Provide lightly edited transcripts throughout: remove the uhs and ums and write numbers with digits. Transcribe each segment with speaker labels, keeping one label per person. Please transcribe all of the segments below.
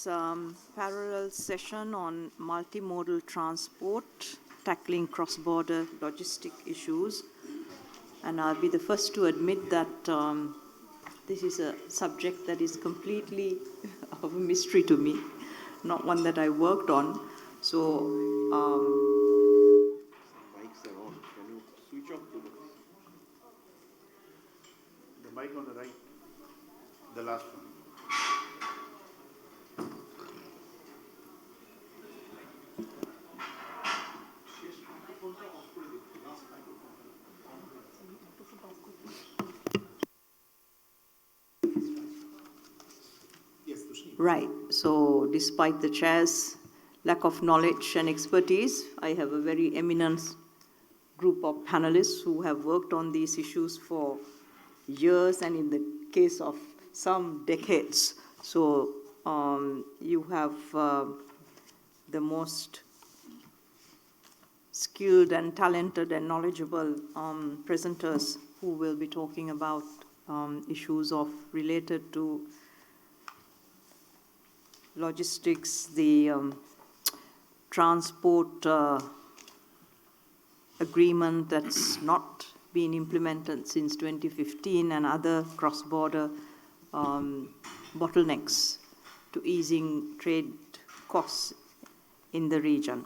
Speaker 1: this parallel session on multimodal transport, tackling cross-border logistic issues. And I'll be the first to admit that this is a subject that is completely of a mystery to me, not one that I worked on. So,
Speaker 2: mics are on. Can you switch off the mic on the right? The last one.
Speaker 1: right. So, despite the chair's lack of knowledge and expertise, I have a very eminent group of panelists who have worked on these issues for years and in the case of some decades. So you have the most skilled and talented and knowledgeable presenters who will be talking about issues related to logistics, the transport agreement that's not been implemented since 2015 and other cross-border bottlenecks to easing trade costs in the region.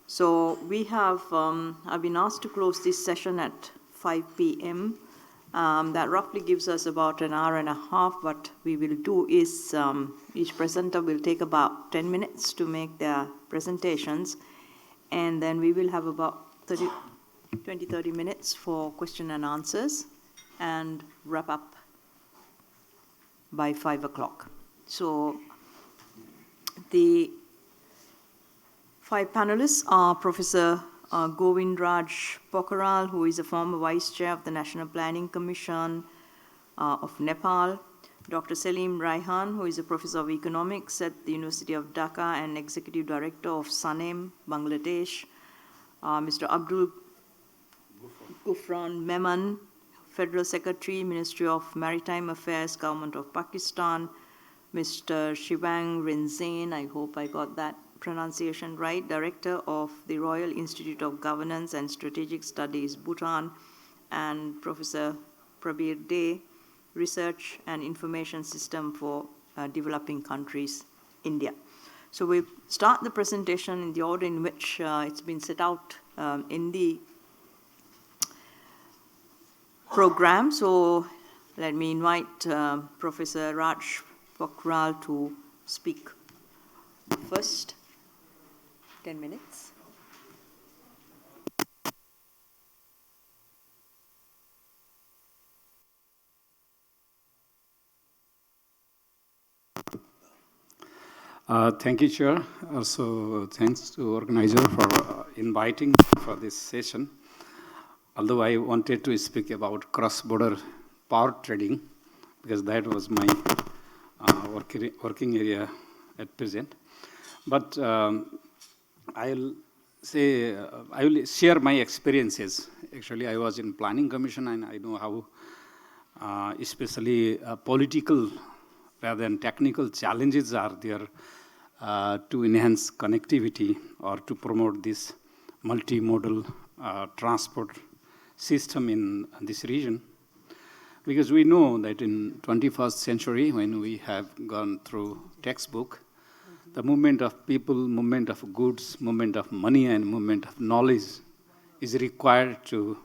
Speaker 1: So we have, I've been asked to close this session at 5 p.m. That roughly gives us about an hour and a half. What we will do is each presenter will take about 10 minutes to make their presentations, and then we will have about 20-30 minutes for question and answers and wrap up by 5 o'clock. So the 5 panelists are Professor Govindraj Pokharal, who is a former Vice Chair of the National Planning Commission of Nepal, Dr. Selim Raihan, who is a Professor of Economics at the University of Dhaka and Executive Director of SANEM, Bangladesh, Mr. Abdul Gufran Memon, Federal Secretary, Ministry of Maritime Affairs, Government of Pakistan, Mr. Shivang Rinzane, I hope I got that pronunciation right, Director of the Royal Institute of Governance and Strategic Studies, Bhutan, and Professor Prabir Dey, Research and Information System for Developing Countries, India. So we start the presentation in the order in which it's been set out in the program. So let me invite Professor Raj Pokharal to speak first. 10 minutes.
Speaker 3: Thank you, Chair. Also, thanks to organizer for inviting for this session. Although I wanted to speak about cross-border power trading, because that was my working area at present. But I will share my experiences. Actually, I was in Planning Commission, and I know how, especially political rather than technical challenges are there to enhance connectivity or to promote this multimodal transport system in this region. Because we know that in 21st century, when we have gone through textbook, the movement of people, movement of goods, movement of money, and movement of knowledge is required to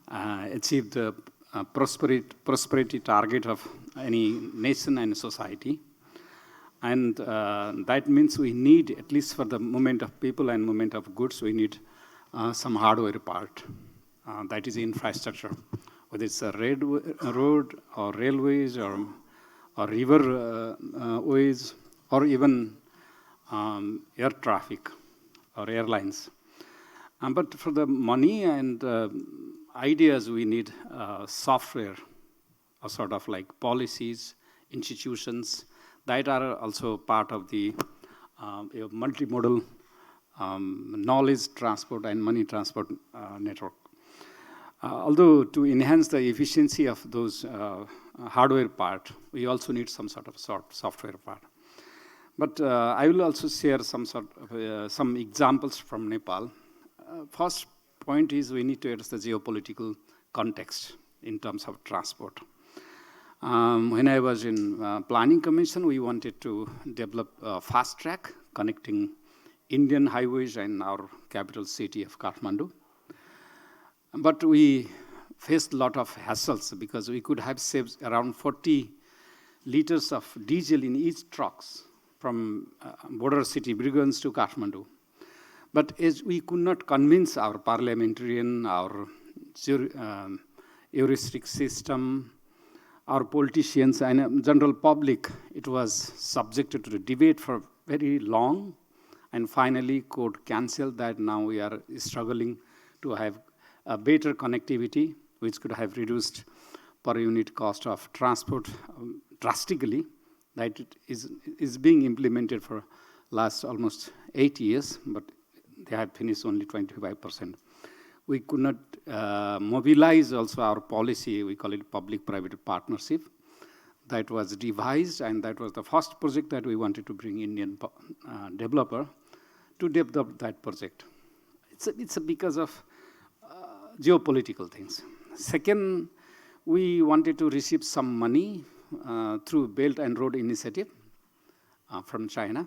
Speaker 3: achieve the prosperity target of any nation and society. And that means we need, at least for the movement of people and movement of goods, we need some hardware part. That is infrastructure, whether it's a road or railways or river ways or even air traffic or airlines. But for the money and ideas, we need software, or sort of like policies, institutions, that are also part of the multimodal knowledge transport and money transport network. Although to enhance the efficiency of those hardware part, we also need some sort of software part. But I will also share some examples from Nepal. First point is we need to address the geopolitical context in terms of transport. When I was in Planning Commission, we wanted to develop a fast track connecting Indian highways and our capital city of Kathmandu. But we faced a lot of hassles because we could have saved around 40 liters of diesel in each trucks from border city Brigans to Kathmandu. But as we could not convince our parliamentarian, our heuristic system, our politicians and general public, it was subjected to the debate for very long. And finally, court cancelled that. Now we are struggling to have a better connectivity, which could have reduced per unit cost of transport drastically. That it is being implemented for last almost 8 years, but they have finished only 25%. We could not mobilize also our policy, we call it public-private partnership. That was devised, and that was the first project that we wanted to bring Indian developer to develop that project. It's because of geopolitical things. Second, we wanted to receive some money through Belt and Road Initiative from China.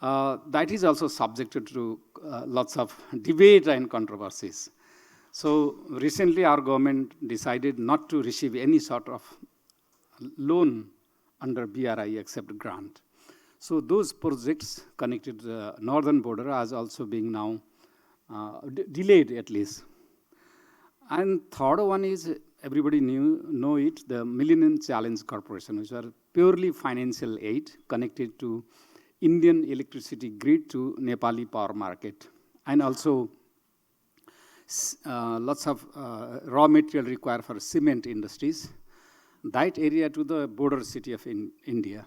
Speaker 3: That is also subjected to lots of debate and controversies. So recently our government decided not to receive any sort of loan under BRI except grant. So those projects connected to the northern border are also being now delayed at least. And third one is, everybody know it, the Millennium Challenge Corporation, which are purely financial aid connected to Indian electricity grid to Nepali power market. And also lots of raw material required for cement industries. That area to the border city of India.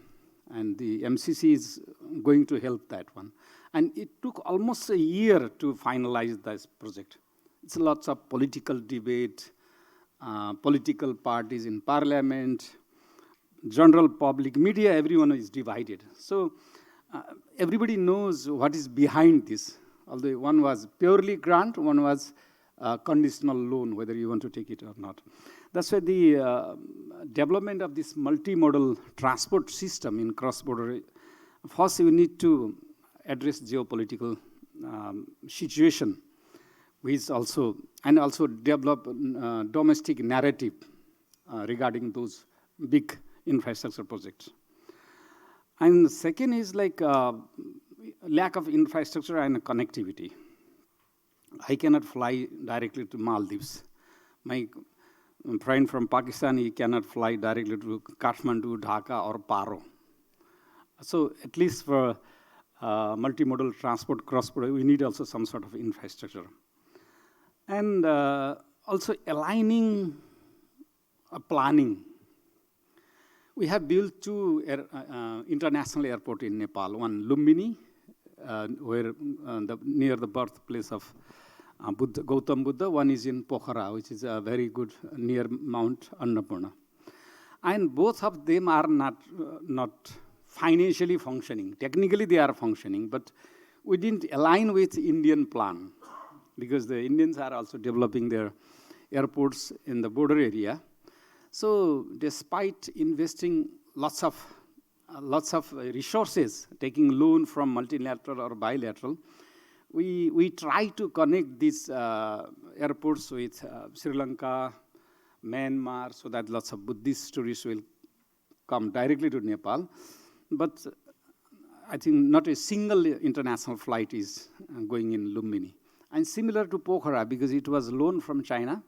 Speaker 3: And the MCC is going to help that one. And it took almost a year to finalize this project. It's lots of political debate, political parties in parliament, general public, media, everyone is divided. So everybody knows what is behind this. Although one was purely grant, one was conditional loan, whether you want to take it or not. That's why the development of this multimodal transport system in cross-border, first we need to address geopolitical situation, which also, and also develop domestic narrative regarding those big infrastructure projects. And the second is like lack of infrastructure and connectivity. I cannot fly directly to Maldives. My friend from Pakistan, he cannot fly directly to Kathmandu, Dhaka, or Paro. So at least for multimodal transport cross-border, we need also some sort of infrastructure. And also aligning planning. We have built two international airports in Nepal. One, Lumbini, where near the birthplace of Gautam Buddha. One is in Pokhara, which is a very good near Mount Annapurna. And both of them are not financially functioning. Technically, they are functioning, but we didn't align with Indian plan because the Indians are also developing their airports in the border area. So despite investing lots of resources, taking loan from multilateral or bilateral, we try to connect these airports with Sri Lanka, Myanmar, so that lots of Buddhist tourists will come directly to Nepal. But I think not a single international flight is going in Lumbini. And similar to Pokhara, because it was loan from China.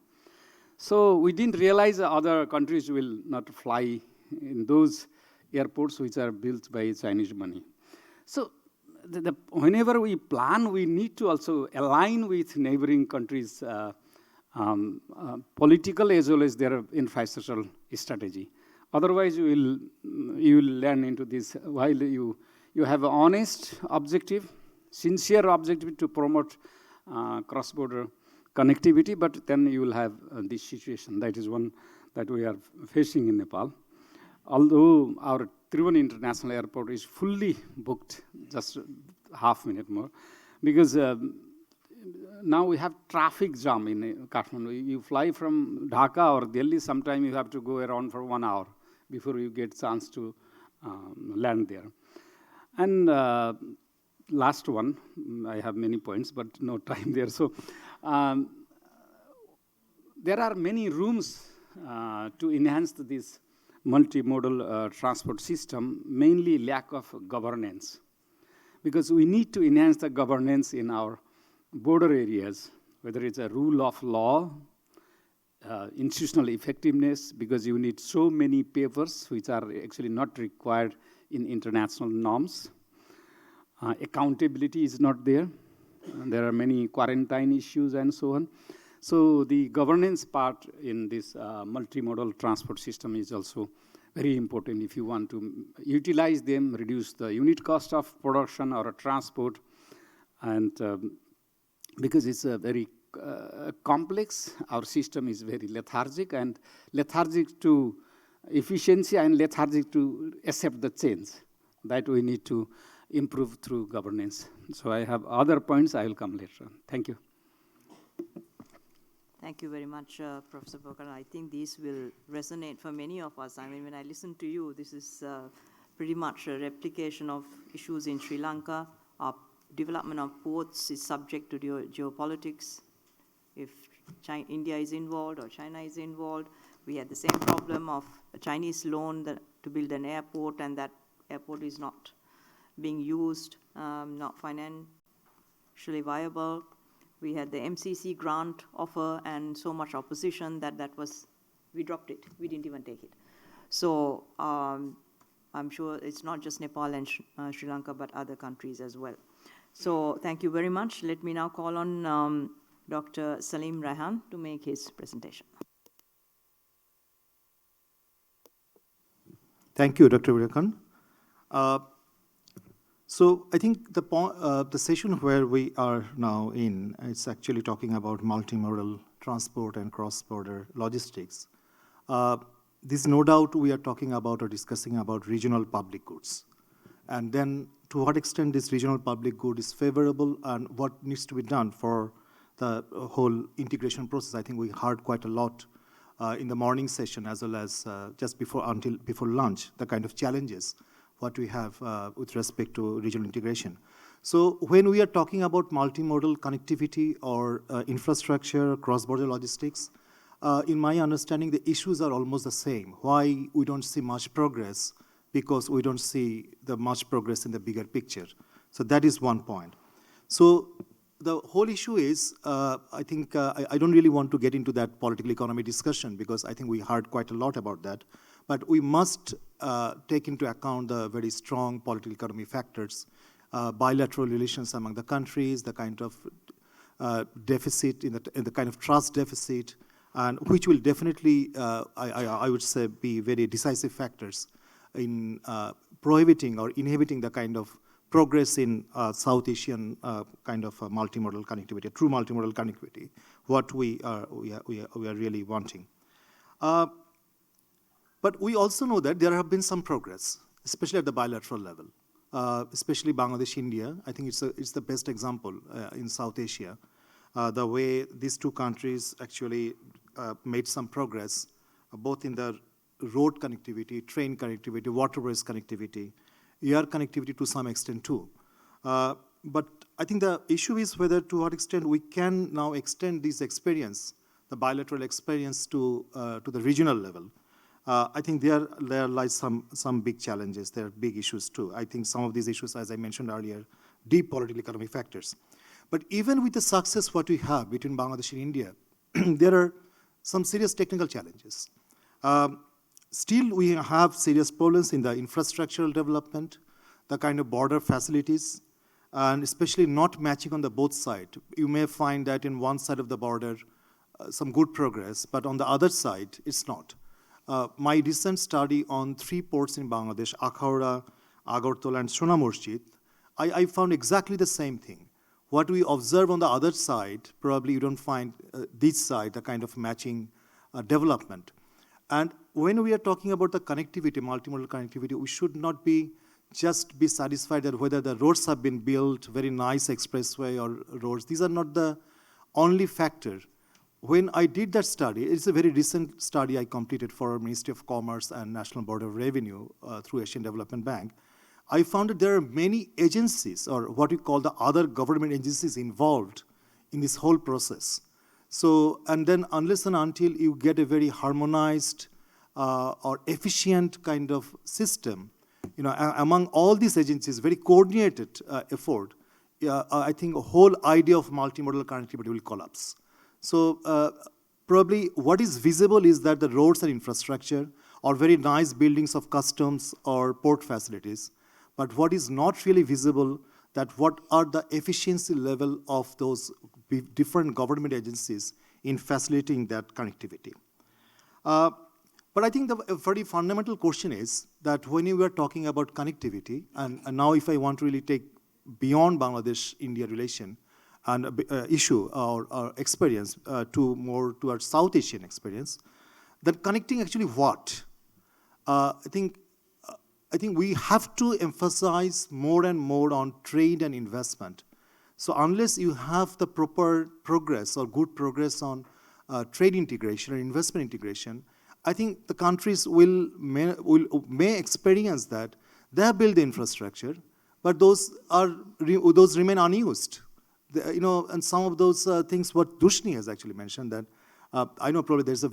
Speaker 3: So we didn't realize other countries will not fly in those airports which are built by Chinese money. So whenever we plan, we need to also align with neighboring countries' political as well as their infrastructural strategy. Otherwise, you will land into this while you have an honest objective, sincere objective to promote cross-border connectivity, but then you will have this situation. That is one that we are facing in Nepal. although our Trivandrum International Airport is fully booked, just half minute more, because now we have traffic jam in Kathmandu. You fly from Dhaka or Delhi, sometime you have to go around for 1 hour before you get chance to land there. And last one, I have many points, but no time there. So there are many rooms to enhance this multimodal transport system, mainly lack of governance. Because we need to enhance the governance in our border areas, whether it's a rule of law, institutional effectiveness, because you need so many papers which are actually not required in international norms. Accountability is not there. And there are many quarantine issues and so on. So the governance part in this multimodal transport system is also very important if you want to utilize them, reduce the unit cost of production or transport, and because it's a very complex, our system is very lethargic to efficiency and lethargic to accept the change. That we need to improve through governance. So I have other points, I will come later on. Thank you.
Speaker 1: Thank you very much, Professor Bokar. I think these will resonate for many of us. I mean, when I listen to you, this is pretty much a replication of issues in Sri Lanka. Our development of ports is subject to geopolitics. If India is involved or China is involved, we had the same problem of a Chinese loan to build an airport, and that airport is not being used, not financially viable. We had the MCC grant offer and so much opposition that we dropped it. We didn't even take it. So I'm sure it's not just Nepal and Sri Lanka, but other countries as well. So thank you very much. Let me now call on Dr. Salim Raihan to make his presentation.
Speaker 2: Thank you, Dr. Virakan. So I think the session where we are now in, it's actually talking about multimodal transport and cross-border logistics. This no doubt we are talking about or discussing about regional public goods. And then to what extent this regional public good is favorable and what needs to be done for the whole integration process. I think we heard quite a lot in the morning session as well as just before lunch, the kind of challenges what we have with respect to regional integration. So when we are talking about multimodal connectivity or infrastructure, cross-border logistics, in my understanding, the issues are almost the same. Why we don't see much progress? Because we don't see the much progress in the bigger picture. So that is one point. So the whole issue is, I think I don't really want to get into that political economy discussion because I think we heard quite a lot about that. But we must take into account the very strong political economy factors, bilateral relations among the countries, the kind of deficit, in the kind of trust deficit, and which will definitely, I would say, be very decisive factors in prohibiting or inhibiting the kind of progress in South Asian kind of multimodal connectivity, true multimodal connectivity, what we are really wanting. But we also know that there have been some progress, especially at the bilateral level, especially Bangladesh-India. I think it's the best example in South Asia, the way these two countries actually made some progress, both in the road connectivity, train connectivity, waterways connectivity, air connectivity to some extent too. But I think the issue is whether to what extent we can now extend this experience, the bilateral experience to the regional level. I think there lies some big challenges. There are big issues too. I think some of these issues, as I mentioned earlier, deep political economic factors. But even with the success what we have between Bangladesh and India, there are some serious technical challenges. Still, we have serious problems in the infrastructural development, the kind of border facilities, and especially not matching on the both sides. You may find that in one side of the border, some good progress, but on the other side, it's not. My recent study on 3 ports in Bangladesh, Akhauda, Agartala, and Sona Masjid, I found exactly the same thing. What we observe on the other side, probably you don't find this side, a kind of matching development. And when we are talking about the connectivity, multimodal connectivity, we should not just be satisfied that whether the roads have been built, very nice expressway or roads. These are not the only factor. When I did that study, it's a very recent study I completed for Ministry of Commerce and National Board of Revenue through Asian Development Bank. I found that there are many agencies, or what we call the other government agencies, involved in this whole process. So, and then unless and until you get a very harmonized or efficient kind of system, among all these agencies, very coordinated effort, I think the whole idea of multimodal connectivity will collapse. So probably what is visible is that the roads and infrastructure or very nice buildings of customs or port facilities. But what is not really visible, that what are the efficiency level of those different government agencies in facilitating that connectivity. But I think the very fundamental question is that when you are talking about connectivity, and now if I want to really take beyond Bangladesh-India relation and issue or experience to more towards South Asian experience, then connecting actually what? I think we have to emphasize more and more on trade and investment. So unless you have the proper progress or good progress on trade integration or investment integration, I think the countries may experience that they have built the infrastructure, but those remain unused. And some of those things what Dushni has actually mentioned, that I know probably there's a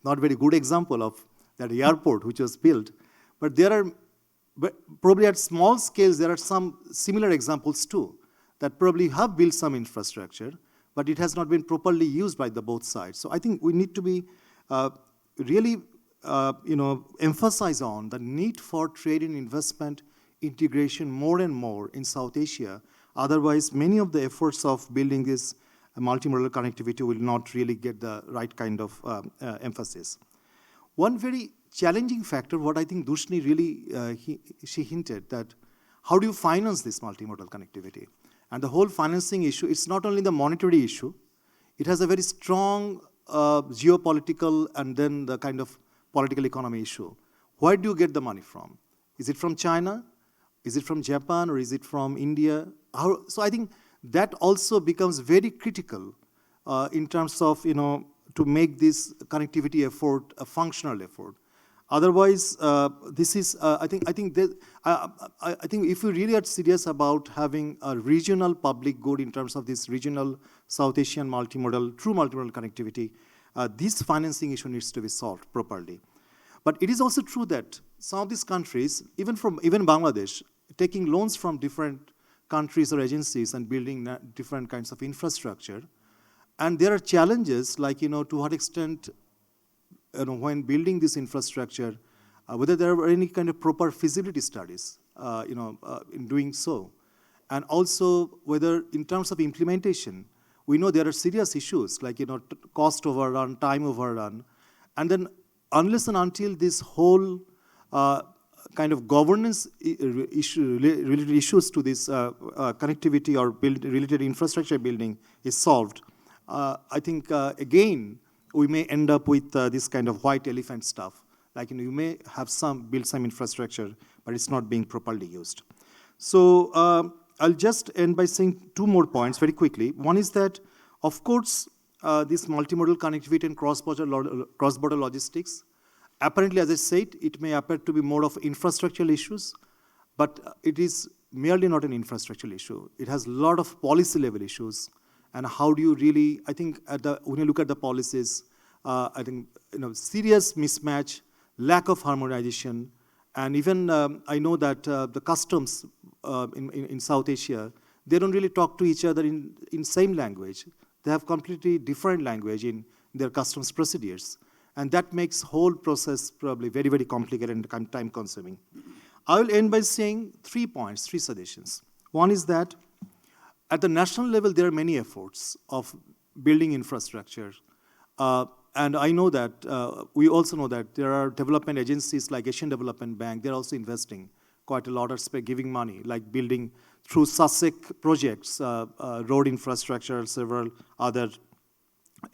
Speaker 2: not very good example of that airport which was built, but there are probably at small scales there are some similar examples too, that probably have built some infrastructure, but it has not been properly used by the both sides. So I think we need to be really emphasize on the need for trade and investment integration more and more in South Asia. Otherwise, many of the efforts of building this multimodal connectivity will not really get the right kind of emphasis. One very challenging factor, what I think Dushni really, she hinted that, how do you finance this multimodal connectivity? And the whole financing issue, it's not only the monetary issue, it has a very strong geopolitical and then the kind of political economy issue. Where do you get the money from? Is it from China? Is it from Japan, or is it from India? So I think that also becomes very critical in terms of, to make this connectivity effort a functional effort. Otherwise, this is, I think if we really are serious about having a regional public good in terms of this regional South Asian true multimodal connectivity, this financing issue needs to be solved properly. But it is also true that some of these countries, even Bangladesh, taking loans from different countries or agencies and building different kinds of infrastructure, and there are challenges like, to what extent, when building this infrastructure, whether there are any kind of proper feasibility studies, in doing so. And also whether in terms of implementation, we know there are serious issues like, cost overrun, time overrun. And then unless and until this whole kind of governance related issues to this connectivity or related infrastructure building is solved, I think, again, we may end up with this kind of white elephant stuff. Like, you may have build some infrastructure, but it's not being properly used. So I'll just end by saying two more points very quickly. One is that, of course, this multimodal connectivity and cross-border logistics, apparently, as I said, it may appear to be more of infrastructural issues, but it is merely not an infrastructural issue. It has a lot of policy level issues. And how do you really, I think, when you look at the policies, I think, serious mismatch, lack of harmonization, and even I know that the customs in South Asia, they don't really talk to each other in same language. They have completely different language in their customs procedures. And that makes whole process probably very, very complicated and time consuming. I will end by saying 3 points, 3 suggestions. One is that at the national level, there are many efforts of building infrastructure. And I know that, we also know that there are development agencies like Asian Development Bank, they're also investing quite a lot of giving money, like building through SASEC projects, road infrastructure, several other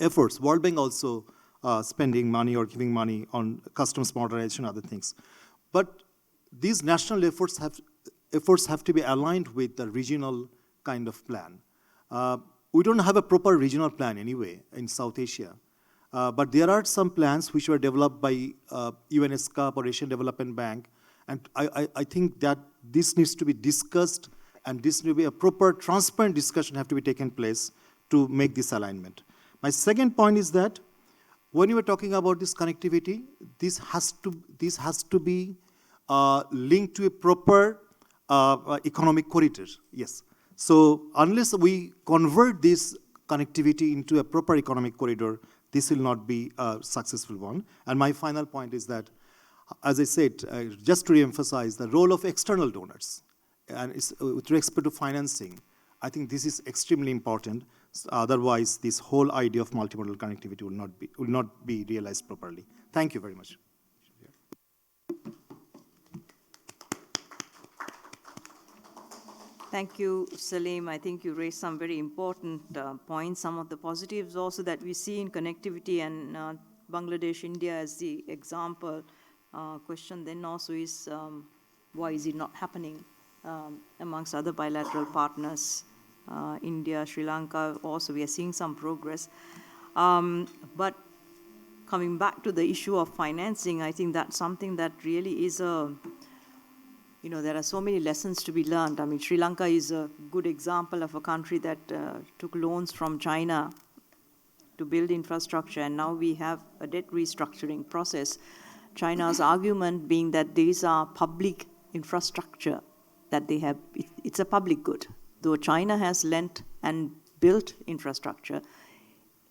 Speaker 2: efforts. World Bank also spending money or giving money on customs modernization, other things. But these national efforts have to be aligned with the regional kind of plan. We don't have a proper regional plan anyway in South Asia. But there are some plans which were developed by UNESCOP or Asian Development Bank, and I think that this needs to be discussed, and this needs to be a proper, transparent discussion have to be taken place to make this alignment. My second point is that when you were talking about this connectivity, this has to be linked to a proper economic corridor. Yes. So unless we convert this connectivity into a proper economic corridor, this will not be a successful one. And my final point is that, as I said, just to reemphasize the role of external donors, and with respect to financing, I think this is extremely important. Otherwise, this whole idea of multimodal connectivity will not be realized properly. Thank you very much.
Speaker 1: Thank you, Salim. I think you raised some very important points. Some of the positives also that we see in connectivity and Bangladesh, India as the example. Question then also is, why is it not happening amongst other bilateral partners? India, Sri Lanka, also we are seeing some progress. But coming back to the issue of financing, I think that's something that really is there are so many lessons to be learned. I mean, Sri Lanka is a good example of a country that took loans from China to build infrastructure, and now we have a debt restructuring process. China's argument being that these are public infrastructure that they have, it's a public good. Though China has lent and built infrastructure,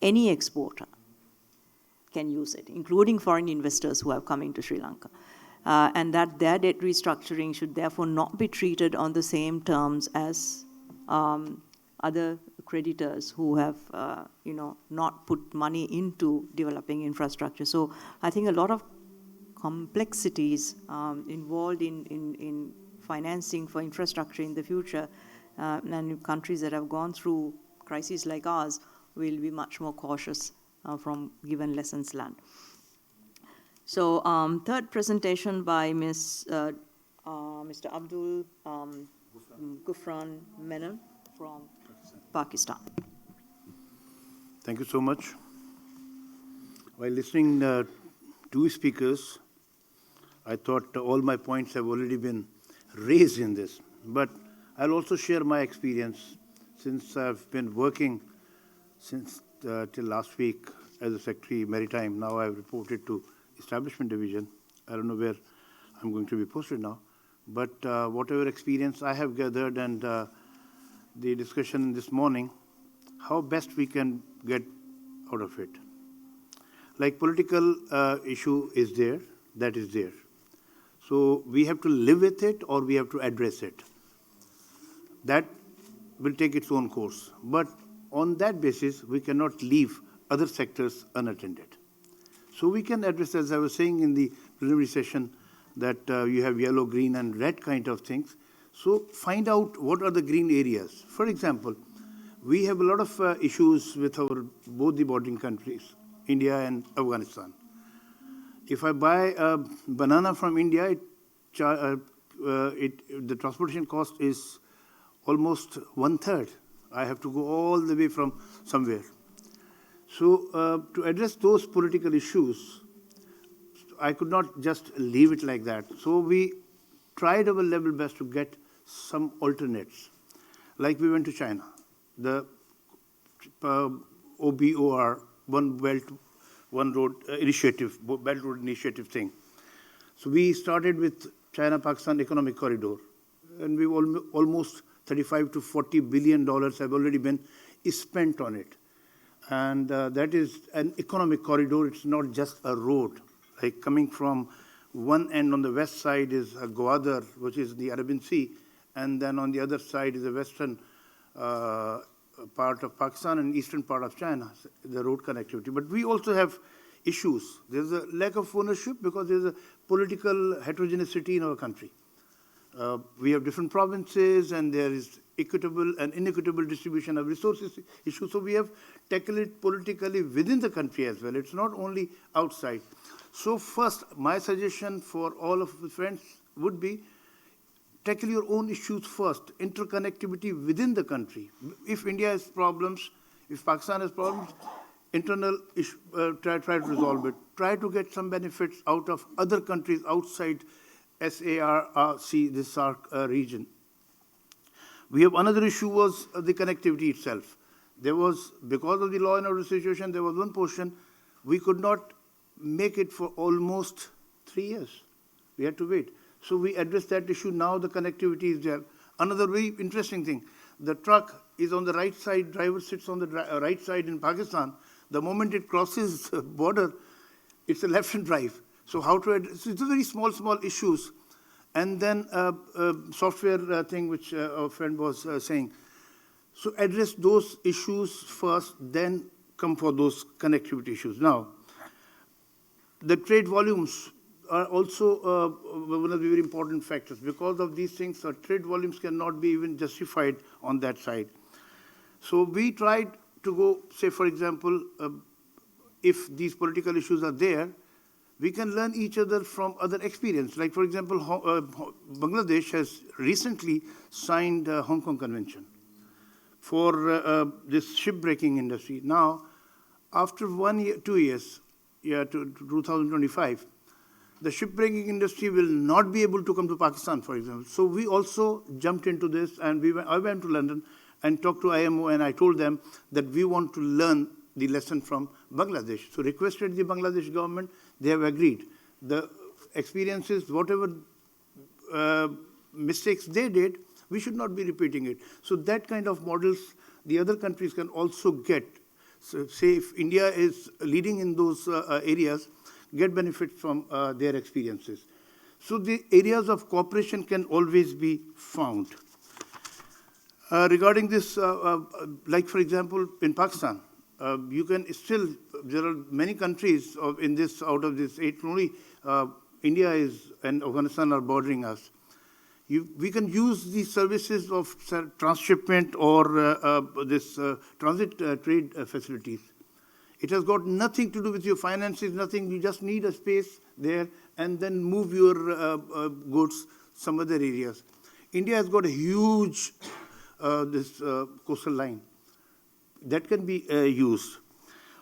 Speaker 1: any exporter can use it, including foreign investors who have come into Sri Lanka. And that their debt restructuring should therefore not be treated on the same terms as other creditors who have, not put money into developing infrastructure. So I think a lot of complexities involved in financing for infrastructure in the future, and countries that have gone through crises like ours will be much more cautious from given lessons learned. So third presentation by Mr. Abdul Gufran Menon from Pakistan.
Speaker 4: Thank you so much. While listening to speakers, I thought all my points have already been raised in this. But I'll also share my experience since I've been working since till last week as a Secretary Maritime. Now I've reported to Establishment Division. I don't know where I'm going to be posted now. But whatever experience I have gathered and the discussion this morning, how best we can get out of it. Like political issue is there, that is there. So we have to live with it or we have to address it. That will take its own course. But on that basis, we cannot leave other sectors unattended. So we can address, as I was saying in the preliminary session, that you have yellow, green, and red kind of things. So find out what are the green areas. For example, we have a lot of issues with both the bordering countries, India and Afghanistan. If I buy a banana from India, the transportation cost is almost 1/3. I have to go all the way from somewhere. So to address those political issues, I could not just leave it like that. So we tried our level best to get some alternates. Like we went to China, the OBOR, One Belt, One Road initiative, Belt Road Initiative thing. So we started with China-Pakistan Economic Corridor, and we almost $35 to $40 billion have already been spent on it. And that is an economic corridor. It's not just a road. Like coming from one end on the west side is Gwadar, which is the Arabian Sea, and then on the other side is the western part of Pakistan and eastern part of China, the road connectivity. But we also have issues. There's a lack of ownership because there's a political heterogeneity in our country. We have different provinces, and there is equitable and inequitable distribution of resources issues. So we have tackled it politically within the country as well. It's not only outside. So first, my suggestion for all of the friends would be tackle your own issues first, interconnectivity within the country. If India has problems, if Pakistan has problems, internal issue, try to resolve it. Try to get some benefits out of other countries outside SARC, this SARC region. We have another issue was the connectivity itself. There was, because of the law and order situation, there was one portion we could not make it for almost 3 years. We had to wait. So we addressed that issue. Now the connectivity is there. Another very interesting thing, the truck is on the right side, driver sits on the right side in Pakistan. The moment it crosses the border, it's a left-hand drive. So how to address, it's a very small issues. And then software thing which our friend was saying. So address those issues first, then come for those connectivity issues. Now, the trade volumes are also one of the very important factors. Because of these things, trade volumes cannot be even justified on that side. So we tried to go, say, for example, if these political issues are there, we can learn each other from other experience. Like, for example, Bangladesh has recently signed the Hong Kong Convention for this shipbreaking industry. Now, after 1 year, 2 years, to 2025, the shipbreaking industry will not be able to come to Pakistan, for example. So we also jumped into this, and I went to London and talked to IMO, and I told them that we want to learn the lesson from Bangladesh. So requested the Bangladesh government, they have agreed. The experiences, whatever mistakes they did, we should not be repeating it. So that kind of models the other countries can also get. So say if India is leading in those areas, get benefit from their experiences. So the areas of cooperation can always be found. Regarding this, like for example, in Pakistan, you can still, there are many countries in this, out of this 8, only India is and Afghanistan are bordering us. We can use the services of transshipment or this transit trade facilities. It has got nothing to do with your finances, nothing. You just need a space there and then move your goods some other areas. India has got a huge coastal line that can be used.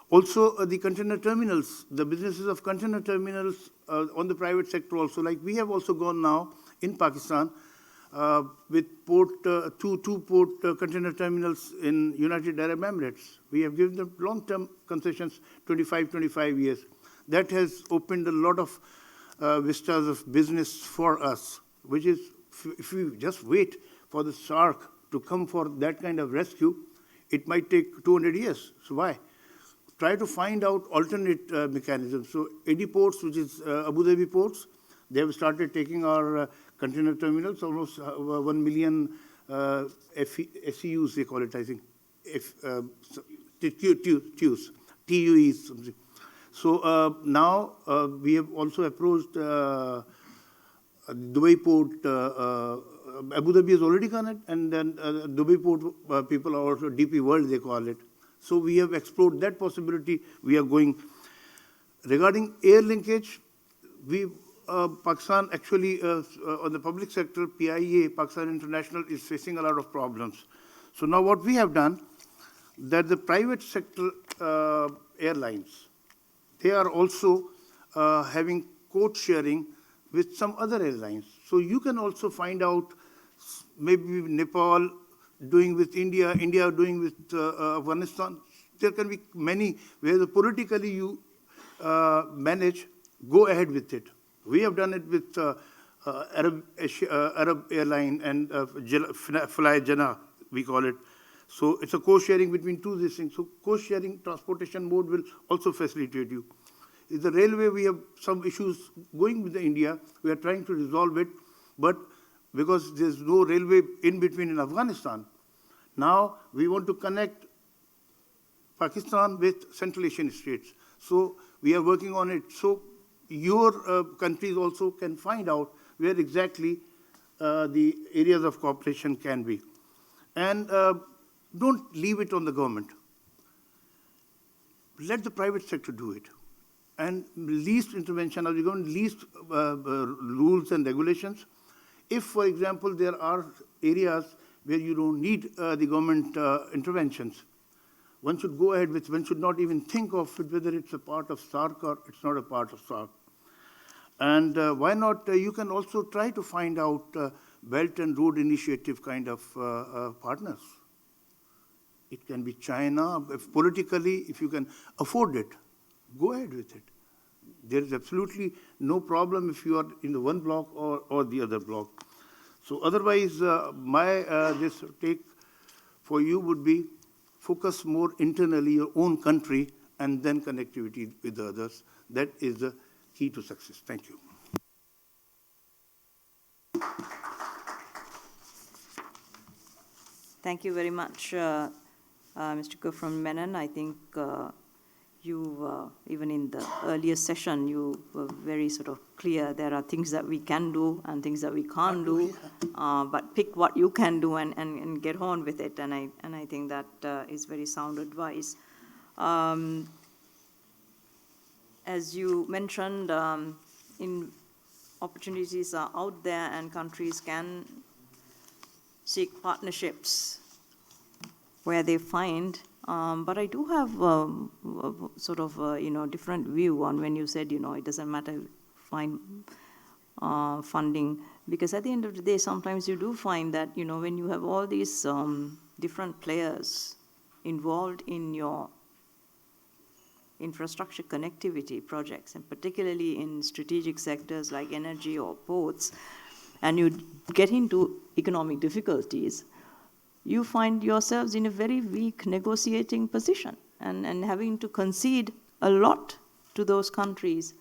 Speaker 4: Also, the container terminals, the businesses of container terminals on the private sector also, like we have also gone now in Pakistan with two port container terminals in United Arab Emirates. We have given them long-term concessions, 25 years. That has opened a lot of vistas of business for us, which is, if we just wait for the shark to come for that kind of rescue, it might take 200 years. So why? Try to find out alternate mechanisms. So AD ports, which is Abu Dhabi ports, they have started taking our container terminals, almost 1 million SEUs, they call it, I think, TUEs, something. So now we have also approached Dubai port. Abu Dhabi has already done it, and then Dubai port people are also DP World, they call it. So we have explored that possibility. We are going. Regarding air linkage, Pakistan actually, on the public sector, PIA, Pakistan International, is facing a lot of problems. So now what we have done, that the private sector airlines, they are also having code sharing with some other airlines. So you can also find out maybe Nepal doing with India, India doing with Afghanistan. There can be many where the politically you manage, go ahead with it. We have done it with Arab airline and Fly Jannah, we call it. So it's a co-sharing between two these things. So co-sharing transportation mode will also facilitate you. In the railway, we have some issues going with India. We are trying to resolve it, but because there's no railway in between in Afghanistan, now we want to connect Pakistan with Central Asian states. So we are working on it. So your countries also can find out where exactly the areas of cooperation can be. And don't leave it on the government. Let the private sector do it. And least intervention of the government, least rules and regulations. If, for example, there are areas where you don't need the government interventions, one should go ahead with, one should not even think of it, whether it's a part of SARC or it's not a part of SARC. And why not, you can also try to find out Belt and Road Initiative kind of partners. It can be China, if politically, if you can afford it, go ahead with it. There is absolutely no problem if you are in the one block or the other block. So otherwise, my this take for you would be focus more internally your own country and then connectivity with the others. That is the key to success. Thank you.
Speaker 1: Thank you very much, Mr. Gufran Menon. I think you, even in the earlier session, you were very sort of clear. There are things that we can do and things that we can't do, but pick what you can do and get on with it. And I think that is very sound advice. As you mentioned, in opportunities are out there and countries can seek partnerships where they find. But I do have sort of different view on when you said, it doesn't matter find funding, because at the end of the day, sometimes you do find that, when you have all these different players involved in your infrastructure connectivity projects, and particularly in strategic sectors like energy or ports, and you get into economic difficulties, you find yourselves in a very weak negotiating position and having to concede a lot to those countries.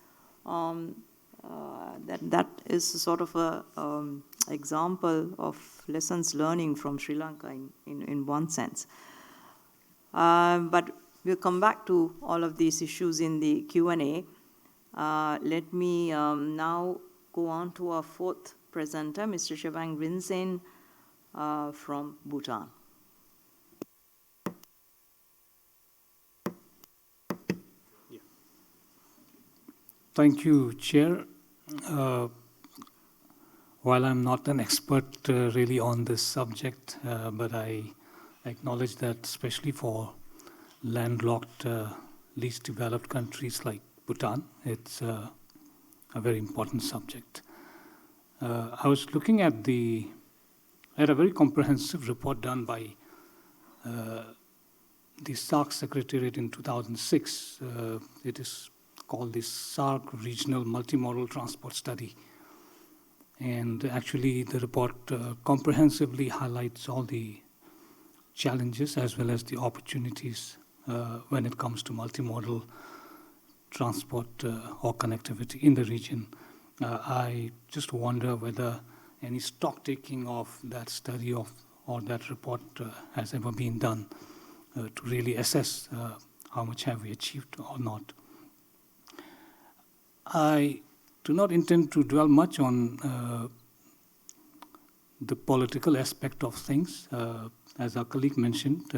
Speaker 1: That is sort of a example of lessons learning from Sri Lanka in one sense. But we'll come back to all of these issues in the Q&A. Let me now go on to our fourth presenter, Mr. Shevang Rinzin from Bhutan.
Speaker 5: Thank you, Chair. While I'm not an expert really on this subject, but I acknowledge that especially for landlocked, least developed countries like Bhutan, it's a very important subject. I was looking at a very comprehensive report done by the SARC Secretariat in 2006. It is called the SARC Regional Multimodal Transport Study. And actually, the report comprehensively highlights all the challenges as well as the opportunities when it comes to multimodal transport or connectivity in the region. I just wonder whether any stock taking of that study or that report has ever been done to really assess how much have we achieved or not. I do not intend to dwell much on the political aspect of things. As our colleague mentioned,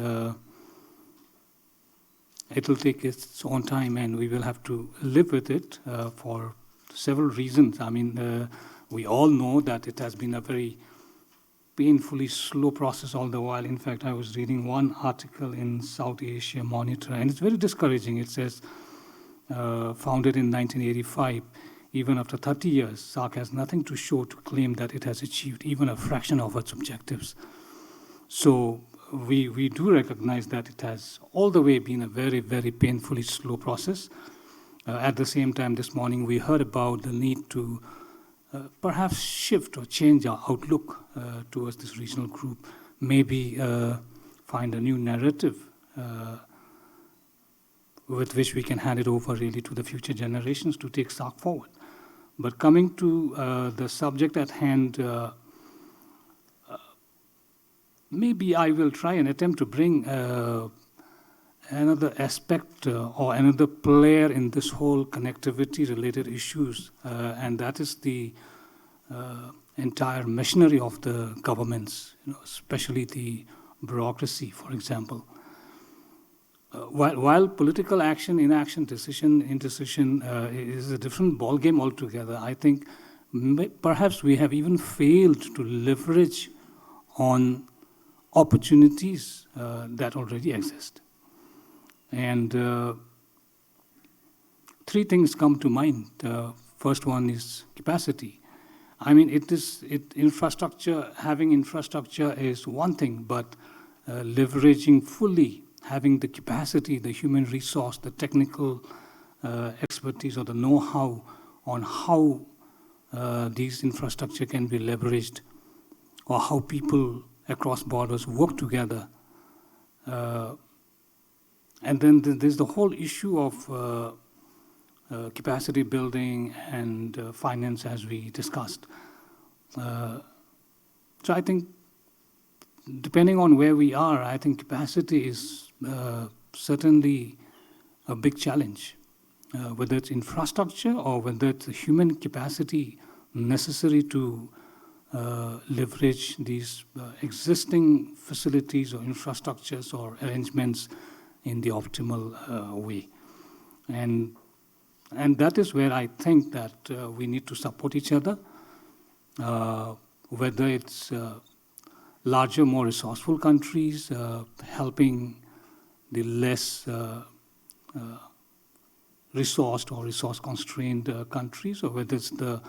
Speaker 5: it will take its own time and we will have to live with it for several reasons. I mean, we all know that it has been a very painfully slow process all the while. In fact, I was reading one article in South Asia Monitor, and it's very discouraging. It says, founded in 1985, even after 30 years, SARC has nothing to show to claim that it has achieved even a fraction of its objectives. So we do recognize that it has all the way been a very, very painfully slow process. At the same time, this morning, we heard about the need to perhaps shift or change our outlook towards this regional group, maybe find a new narrative with which we can hand it over really to the future generations to take SARC forward. But coming to the subject at hand, maybe I will try and attempt to bring another aspect or another player in this whole connectivity-related issues, and that is the entire machinery of the governments, especially the bureaucracy, for example. While political action, inaction, decision, indecision is a different ballgame altogether, I think perhaps we have even failed to leverage on opportunities that already exist. And three things come to mind. First one is capacity. I mean, infrastructure, having infrastructure is one thing, but leveraging fully, having the capacity, the human resource, the technical expertise or the know-how on how these infrastructure can be leveraged, or how people across borders work together. And then there's the whole issue of capacity building and finance, as we discussed. So I think, depending on where we are, I think capacity is certainly a big challenge, whether it's infrastructure or whether it's the human capacity necessary to leverage these existing facilities or infrastructures or arrangements in the optimal way. And that is where I think that we need to support each other, whether it's larger, more resourceful countries helping the less resourced or resource-constrained countries, or whether it's the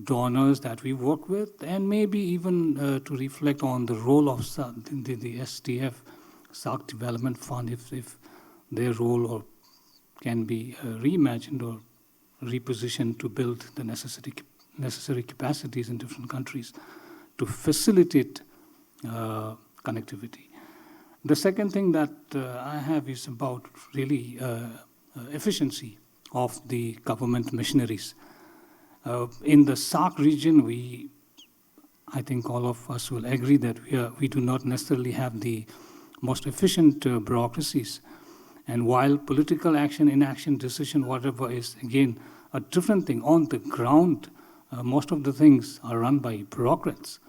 Speaker 5: donors that we work with, and maybe even to reflect on the role of the SDF, SAARC Development Fund, if their role can be reimagined or repositioned to build the necessary capacities in different countries to facilitate connectivity. The second thing that I have is about really efficiency of the government machineries. In the SAARC region, I think all of us will agree that we do not necessarily have the most efficient bureaucracies. And while political action, inaction, decision, whatever is, again, a different thing, on the ground, most of the things are run by bureaucrats.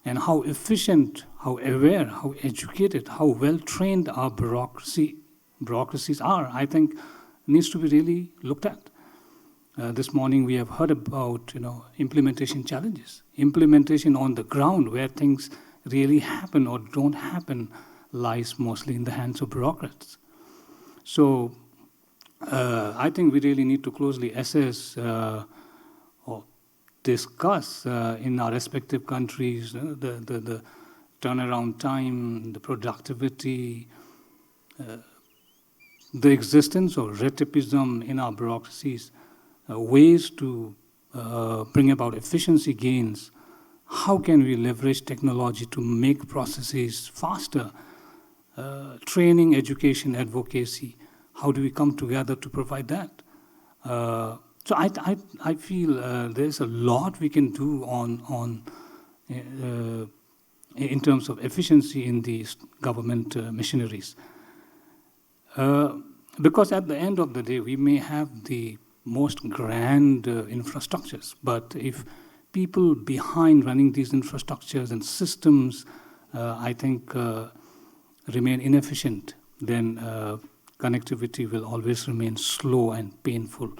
Speaker 5: And how efficient, how aware, how educated, how well-trained our bureaucracies are, I think, needs to be really looked at. This morning we have heard about implementation challenges. Implementation on the ground, where things really happen or don't happen, lies mostly in the hands of bureaucrats. So I think we really need to closely assess or discuss in our respective countries the turnaround time, the productivity, the existence of retipism in our bureaucracies, ways to bring about efficiency gains. How can we leverage technology to make processes faster? Training, education, advocacy. How do we come together to provide that? So I feel there's a lot we can do in terms of efficiency in these government machineries. Because at the end of the day, we may have the most grand infrastructures, but if people behind running these infrastructures and systems, I think, remain inefficient, then connectivity will always remain slow and painful.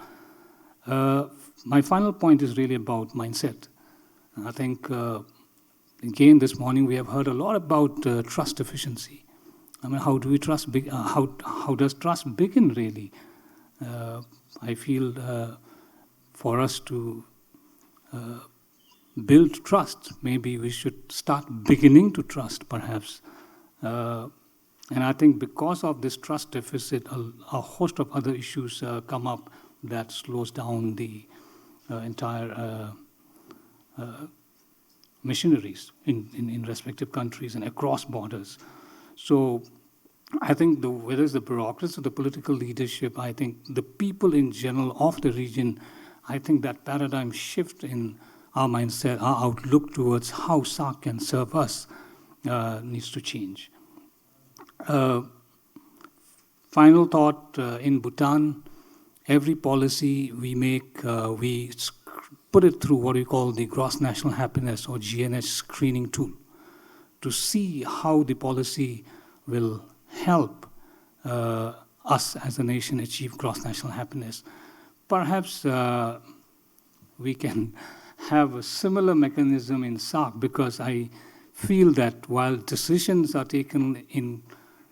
Speaker 5: My final point is really about mindset. I think, again, this morning we have heard a lot about trust efficiency. I mean, how do we trust? How does trust begin, really? I feel for us to build trust, maybe we should start beginning to trust, perhaps. And I think because of this trust deficit, a host of other issues come up that slows down the entire missionaries in respective countries and across borders. So I think whether it's the bureaucracy or the political leadership, I think the people in general of the region, I think that paradigm shift in our mindset, our outlook towards how SAARC can serve us needs to change. Final thought, in Bhutan, every policy we make, we put it through what we call the Gross National Happiness or GNH screening tool to see how the policy will help us as a nation achieve gross national happiness. Perhaps we can have a similar mechanism in SAARC, because I feel that while decisions are taken in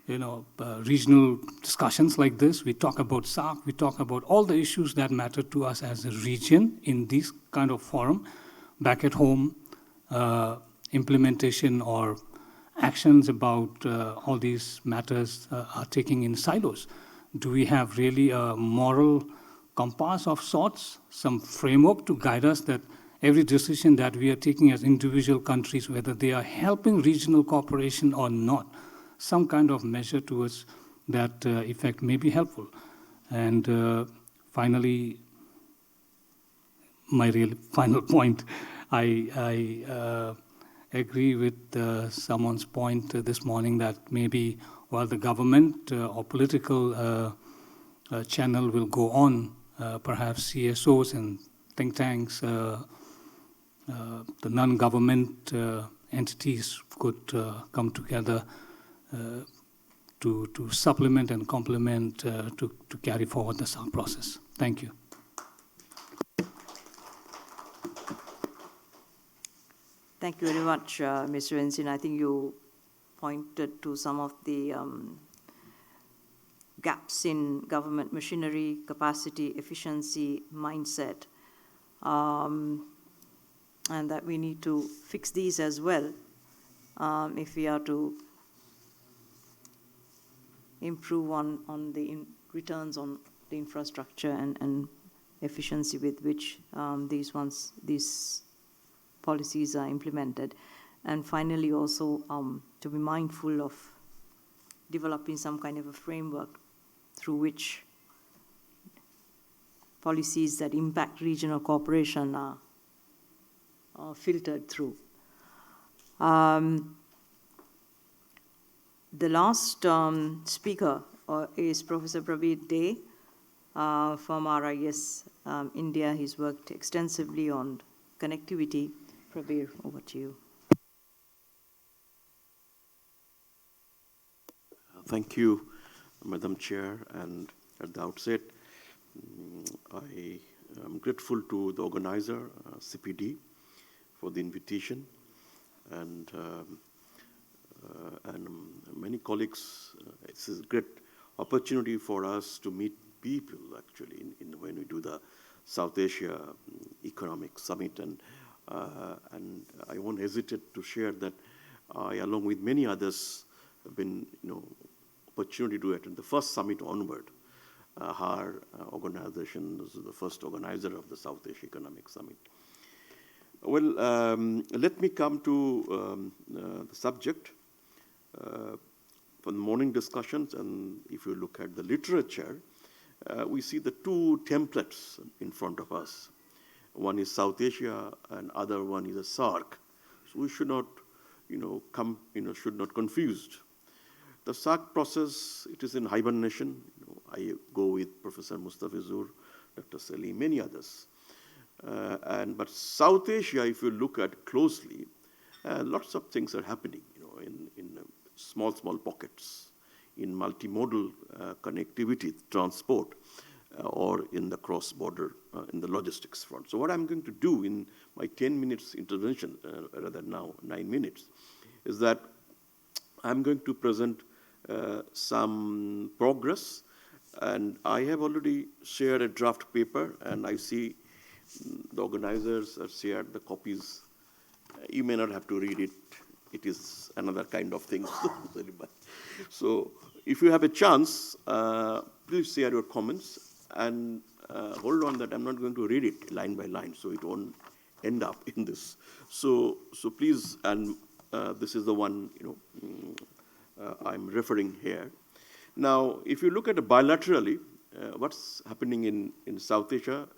Speaker 5: regional discussions like this, we talk about SAARC, we talk about all the issues that matter to us as a region in this kind of forum. Back at home, implementation or actions about all these matters are taken in silos. Do we have really a moral compass of sorts, some framework to guide us that every decision that we are taking as individual countries, whether they are helping regional cooperation or not, some kind of measure towards that effect may be helpful? And finally, my real final point, I agree with someone's point this morning that maybe while the government or political channel will go on, perhaps CSOs and think tanks, the non-government entities could come together to supplement and complement to carry forward the SAARC process. Thank you.
Speaker 1: Thank you very much, Mr. Ensign. I think you pointed to some of the gaps in government machinery, capacity, efficiency, mindset, and that we need to fix these as well if we are to improve on the returns on the infrastructure and efficiency with which these policies are implemented. And finally, also to be mindful of developing some kind of a framework through which policies that impact regional cooperation are filtered through. The last speaker is Professor Praveer Dey from RIS India. He's worked extensively on connectivity. Praveer, over to you.
Speaker 6: Thank you, Madam Chair. And at the outset, I am grateful to the organizer, CPD, for the invitation, and many colleagues. It's a great opportunity for us to meet people, actually, when we do the South Asia Economic Summit. And I won't hesitate to share that I, along with many others, have been, opportunity to attend the first summit onward. Our organization was the first organizer of the South Asia Economic Summit. Well, let me come to the subject. For the morning discussions, and if you look at the literature, we see the two templates in front of us. One is South Asia, and other one is a SAARC. So we should not, should not confused. The SAARC process, it is in hibernation. I go with Professor Mustafizur, Dr. Salim, many others. But South Asia, if you look at closely, lots of things are happening, in small pockets, in multimodal connectivity, transport, or in the cross-border, in the logistics front. So what I'm going to do in my 10 minutes intervention, rather now 9 minutes, is that I'm going to present some progress. And I have already shared a draft paper, and I see the organizers have shared the copies. You may not have to read it. It is another kind of thing. So if you have a chance, please share your comments, and hold on that I'm not going to read it line by line, so it won't end up in this. So please, and this is the one I'm referring here. Now, if you look at it bilaterally, what's happening in South Asia,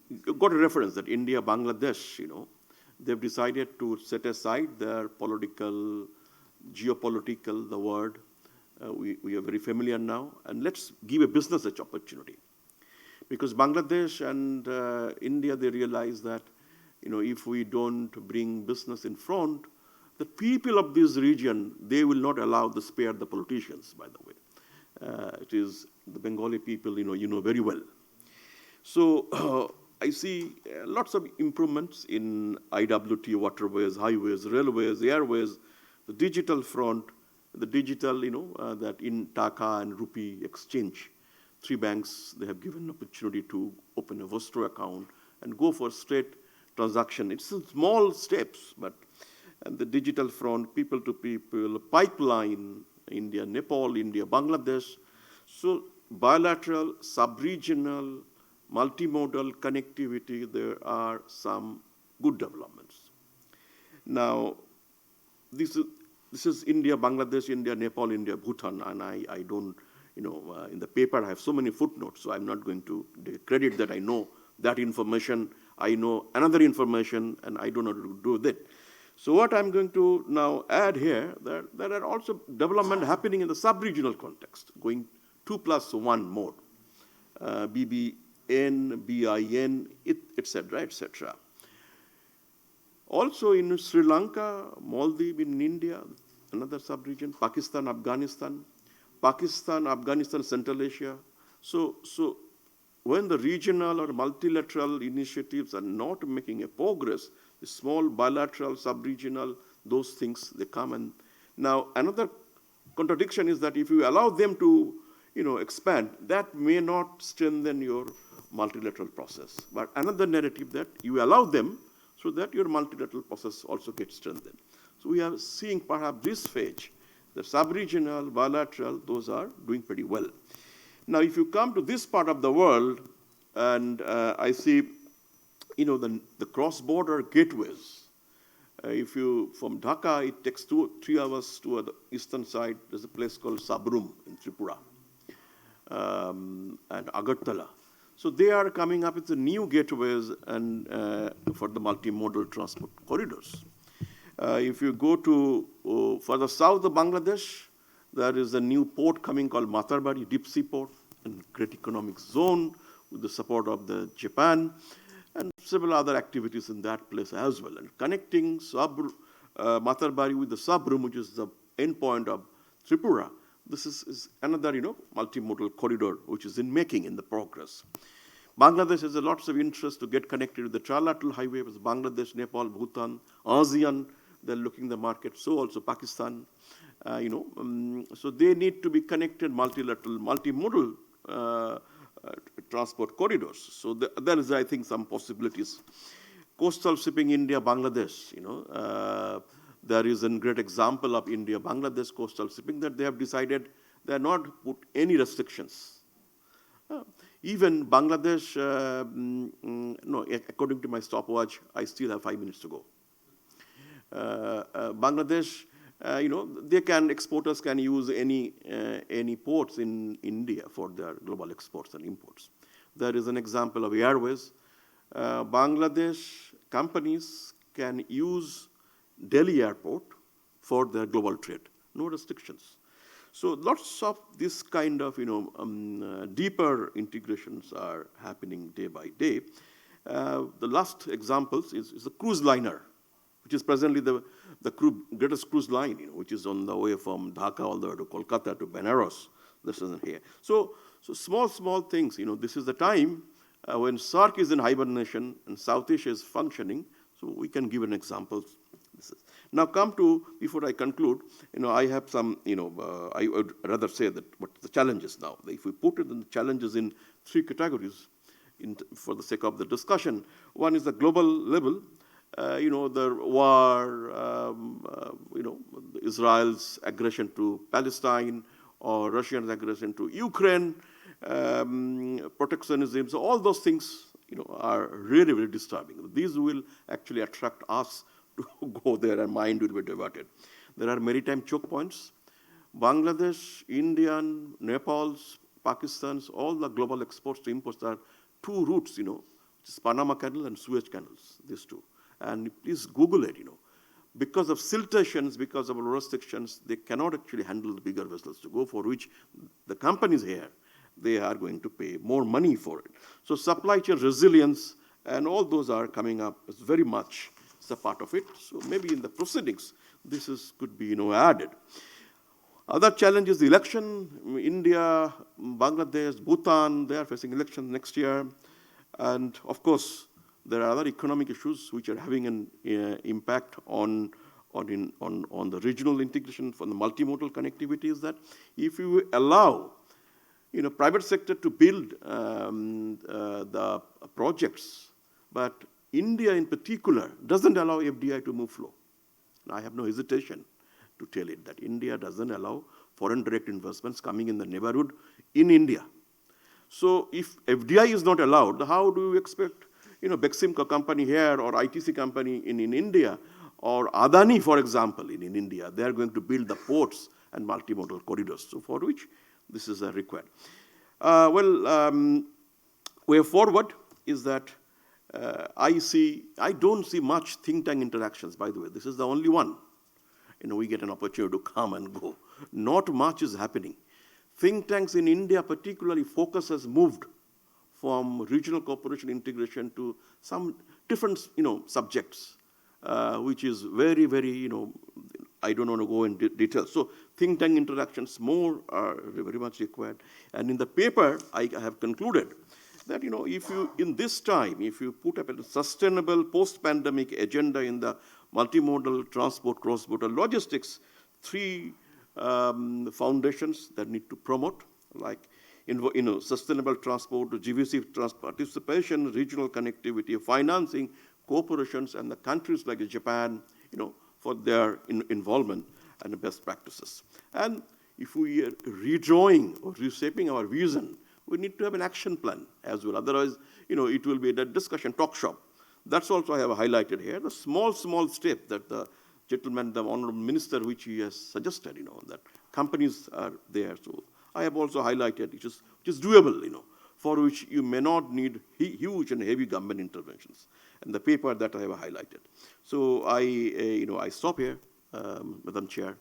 Speaker 6: you've got a reference that India, Bangladesh, they've decided to set aside their political, geopolitical, the word we are very familiar now, and let's give a business such opportunity. Because Bangladesh and India, they realize that, if we don't bring business in front, the people of this region, they will not allow to spare the politicians, by the way. It is the Bengali people, you know very well. So I see lots of improvements in IWT, waterways, highways, railways, airways, the digital front, the digital, that in Taka and Rupee exchange. 3 banks, they have given opportunity to open a Vostro account and go for straight transaction. It's small steps, but and the digital front, people to people, pipeline, India, Nepal, India, Bangladesh. So bilateral, sub-regional, multimodal connectivity, there are some good developments. Now, this is India, Bangladesh, India, Nepal, India, Bhutan, and I don't, in the paper I have so many footnotes, so I'm not going to credit that I know that information, I know another information, and I don't know what to do with it. So what I'm going to now add here, there are also development happening in the sub-regional context, going 2+1 mode, BBN, BIN, etc., etc. Also in Sri Lanka, Maldives, in India, another sub-region, Pakistan, Afghanistan, Central Asia. So when the regional or multilateral initiatives are not making a progress, the small bilateral, sub-regional, those things, they come. And now another contradiction is that if you allow them to, expand, that may not strengthen your multilateral process. But another narrative that you allow them so that your multilateral process also gets strengthened. So we are seeing perhaps this phase, the sub-regional, bilateral, those are doing pretty well. Now, if you come to this part of the world, and I see, the cross-border gateways. From Dhaka, it takes 3 hours to the eastern side. There's a place called Sabrum in Tripura, and Agartala. So they are coming up with the new gateways and for the multimodal transport corridors. If you go to further south of Bangladesh, there is a new port coming called Matarbari, deep sea port, and great economic zone with the support of the Japan, and several other activities in that place as well. And connecting Matarbari with the Sabrum, which is the endpoint of Tripura, this is another, multimodal corridor which is in making, in the progress. Bangladesh has lots of interest to get connected with the trilateral highway with Bangladesh, Nepal, Bhutan, ASEAN. They're looking the market. So also Pakistan, so they need to be connected multilateral, multimodal transport corridors. So there is, I think, some possibilities. Coastal shipping, India, Bangladesh, there is a great example of India, Bangladesh coastal shipping that they have decided they are not put any restrictions. Even Bangladesh, according to my stopwatch, I still have 5 minutes to go. Bangladesh, exporters can use any ports in India for their global exports and imports. There is an example of airways. Bangladesh companies can use Delhi airport for their global trade, no restrictions. So lots of this kind of, deeper integrations are happening day by day. The last examples is a cruise liner, which is presently the greatest cruise line, which is on the way from Dhaka all the way to Kolkata to Benares. This isn't here. So small things, this is the time when SAARC is in hibernation and South Asia is functioning, so we can give an example. Now come to, before I conclude, I have some, I would rather say that what the challenges now. If we put it in the challenges in 3 categories, for the sake of the discussion, one is the global level, the war, Israel's aggression to Palestine or Russia's aggression to Ukraine, protectionism, so all those things, are really, really disturbing. These will actually attract us to go there and mind will be diverted. There are maritime choke points. Bangladesh, Indian, Nepal's, Pakistan's, all the global exports to imports are 2 routes, which is Panama Canal and Suez Canals, these 2. And please Google it, Because of siltations, because of restrictions, they cannot actually handle the bigger vessels to go, for which the companies here they are going to pay more money for it. So supply chain resilience and all those are coming up as very much as a part of it. So maybe in the proceedings, could be added. Other challenge is the election. India, Bangladesh, Bhutan, they are facing elections next year. And of course, there are other economic issues which are having an impact on the regional integration from the multimodal connectivity. Is that if you allow private sector to build the projects, but India in particular doesn't allow FDI to move flow. And I have no hesitation to tell it that India doesn't allow foreign direct investments coming in the neighborhood in India. So if FDI is not allowed, how do you expect, Bexim company here or ITC company in India or Adani, for example, in India, they are going to build the ports and multimodal corridors, so for which this is required. Way forward is that I don't see much think tank interactions, by the way. This is the only one. We get an opportunity to come and go. Not much is happening. Think tanks in India particularly focus has moved from regional cooperation integration to some different, subjects, which is very, very, I don't want to go in detail. So think tank interactions more are very much required. And in the paper, I have concluded that, if you, in this time, if you put up a sustainable post-pandemic agenda in the multimodal transport, cross-border logistics, three foundations that need to promote, like sustainable transport, GVC participation, regional connectivity, financing, cooperations, and the countries like Japan, for their involvement and best practices. And if we are redrawing or reshaping our vision, we need to have an action plan as well. Otherwise, it will be a discussion talk shop. That's also I have highlighted here, the small step that the gentleman, the honorable minister, which he has suggested, that companies are there. So I have also highlighted, which is doable, for which you may not need huge and heavy government interventions. And the paper that I have highlighted. So I stop here, Madam Chair,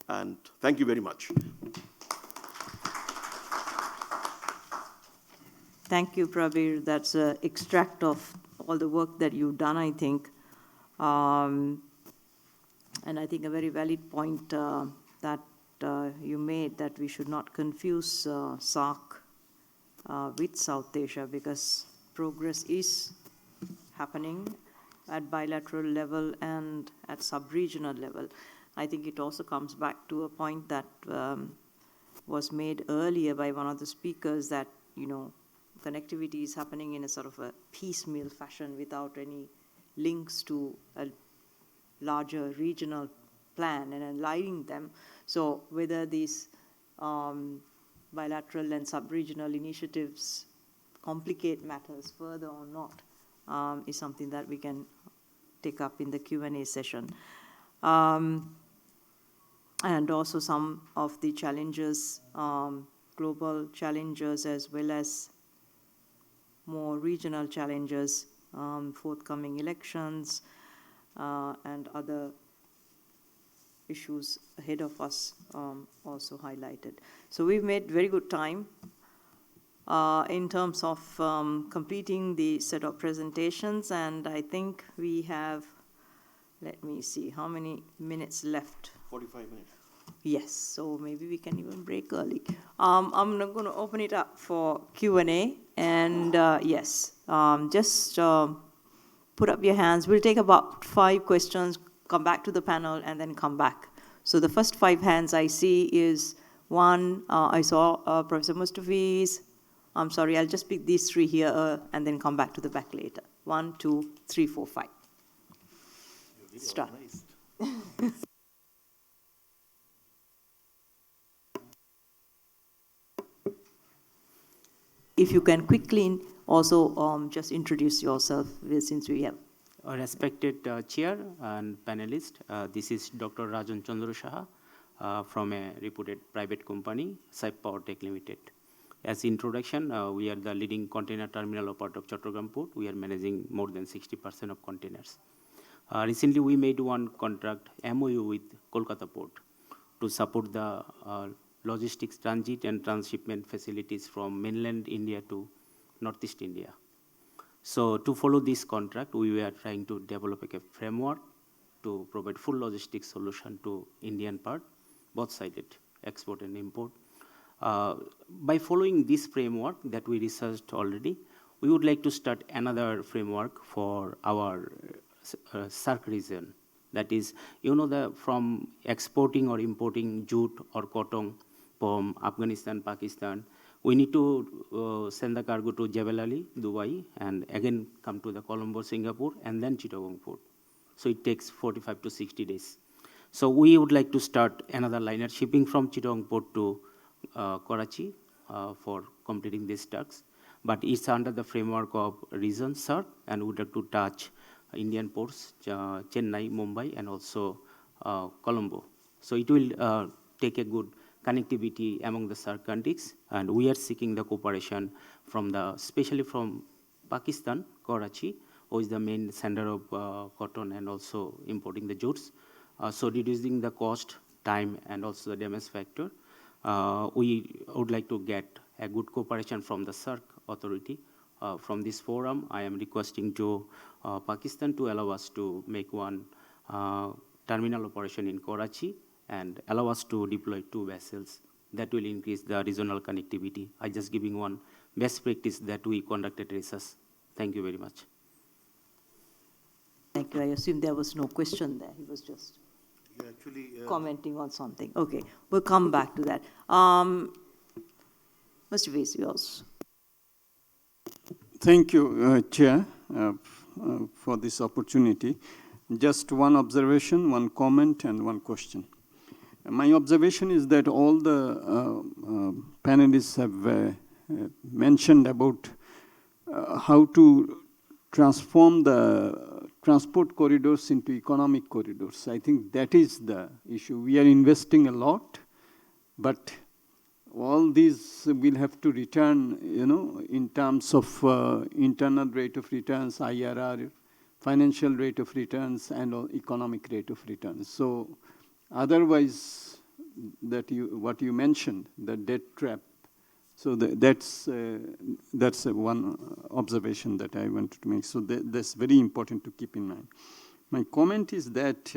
Speaker 6: and thank you very much.
Speaker 1: Thank you, Prabir. That's an extract of all the work that you've done, I think. And I think a very valid point that you made, that we should not confuse SAARC with South Asia, because progress is happening at bilateral level and at sub-regional level. I think it also comes back to a point that was made earlier by one of the speakers, that, connectivity is happening in a sort of a piecemeal fashion without any links to a larger regional plan and aligning them. So whether these bilateral and sub-regional initiatives complicate matters further or not is something that we can take up in the Q&A session. And also some of the challenges, global challenges as well as more regional challenges, forthcoming elections, and other issues ahead of us also highlighted. So we've made very good time in terms of completing the set of presentations, and I think we have, let me see, how many minutes left?
Speaker 6: 45 minutes.
Speaker 1: Yes, so maybe we can even break early. I'm not going to open it up for Q&A, and yes, just put up your hands. We'll take about 5 questions, come back to the panel, and then come back. So the first 5 hands I see is one, I saw Professor Mustafi's. I'm sorry, I'll just pick these 3 here and then come back to the back later. 1, 2, 3, 4, 5. Start. If you can quickly also just introduce yourself, since we have.
Speaker 7: Respected chair and panelist, this is Dr. Rajan Chandra Saha from a reputed private company, SAES Power Tech Limited. As introduction, we are the leading container terminal of part of Chattogram Port. We are managing more than 60% of containers. Recently, we made one contract MOU with Kolkata Port to support the logistics transit and transshipment facilities from mainland India to Northeast India. So to follow this contract, we were trying to develop a framework to provide full logistics solution to Indian part, both-sided, export and import. By following this framework that we researched already, we would like to start another framework for our SAARC region. That is, from exporting or importing jute or cotton from Afghanistan, Pakistan, we need to send the cargo to Jebel Ali, Dubai, and again come to the Colombo, Singapore, and then Chittagong port. So it takes 45 to 60 days. So we would like to start another liner shipping from Chittagong port to Karachi for completing these tasks. But it's under the framework of region SAARC, and we would like to touch Indian ports, Chennai, Mumbai, and also Colombo. So it will take a good connectivity among the SAARC countries, and we are seeking the cooperation from especially from Pakistan, Karachi, who is the main sender of cotton and also importing the jutes. So reducing the cost, time, and also the damage factor. We would like to get a good cooperation from the SAARC authority. From this forum, I am requesting to Pakistan to allow us to make one terminal operation in Karachi and allow us to deploy 2 vessels. That will increase the regional connectivity. I just giving one best practice that we conducted research. Thank you very much.
Speaker 1: Thank you. I assume there was no question there. He was just commenting on something. Okay, we'll come back to that. Mr. Vase, yours.
Speaker 8: Thank you, Chair, for this opportunity. Just one observation, one comment, and one question. My observation is that all the panelists have mentioned about how to transform the transport corridors into economic corridors. I think that is the issue. We are investing a lot, but all these will have to return, in terms of internal rate of returns, IRR, financial rate of returns, and economic rate of returns. So otherwise, what you mentioned, the debt trap, so that's one observation that I wanted to make. So that's very important to keep in mind. My comment is that,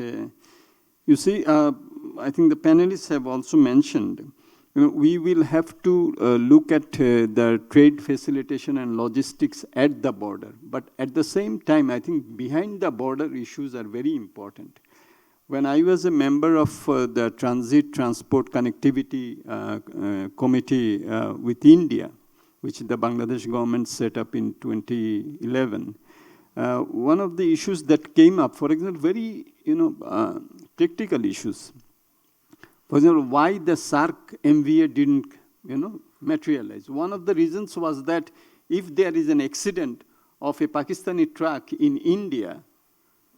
Speaker 8: you see, I think the panelists have also mentioned, we will have to look at the trade facilitation and logistics at the border. But at the same time, I think behind the border issues are very important. When I was a member of the Transit Transport Connectivity Committee with India, which the Bangladesh government set up in 2011, one of the issues that came up, for example, very practical issues. For example, why the SAARC MVA didn't materialize. One of the reasons was that if there is an accident of a Pakistani truck in India,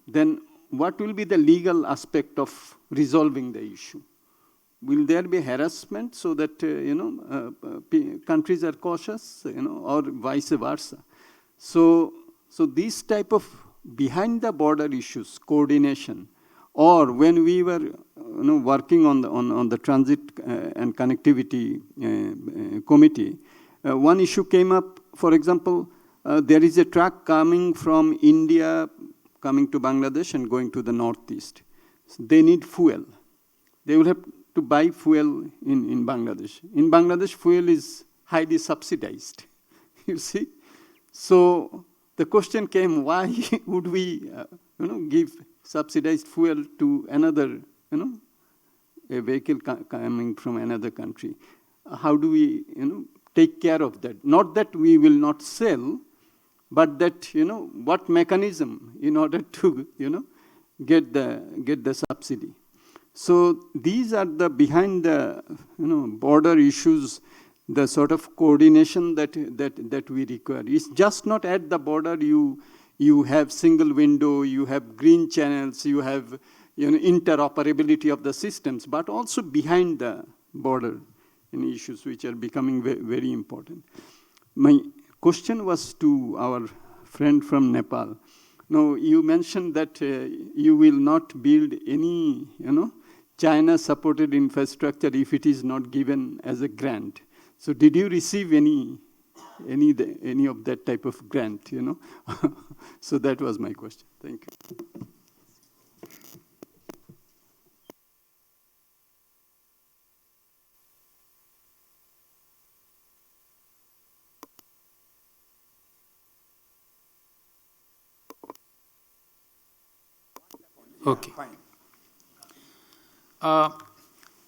Speaker 8: then what will be the legal aspect of resolving the issue? Will there be harassment so that countries are cautious, or vice versa? So these type of behind the border issues, coordination, or when we were working on the transit and connectivity committee, one issue came up. For example, there is a truck coming from India, coming to Bangladesh and going to the northeast. So they need fuel. They will have to buy fuel in Bangladesh. In Bangladesh, fuel is highly subsidized, you see. So the question came, why would we give subsidized fuel to another, a vehicle coming from another country? How do we, take care of that? Not that we will not sell, but that, what mechanism in order to, get the subsidy. So these are the behind the, border issues, the sort of coordination that we require. It's just not at the border you have single window, you have green channels, you have, interoperability of the systems, but also behind the border issues which are becoming very important. My question was to our friend from Nepal. Now, you mentioned that you will not build any, China-supported infrastructure if it is not given as a grant. So did you receive any of that type of grant, you know? So that was my question. Thank you.
Speaker 9: Okay.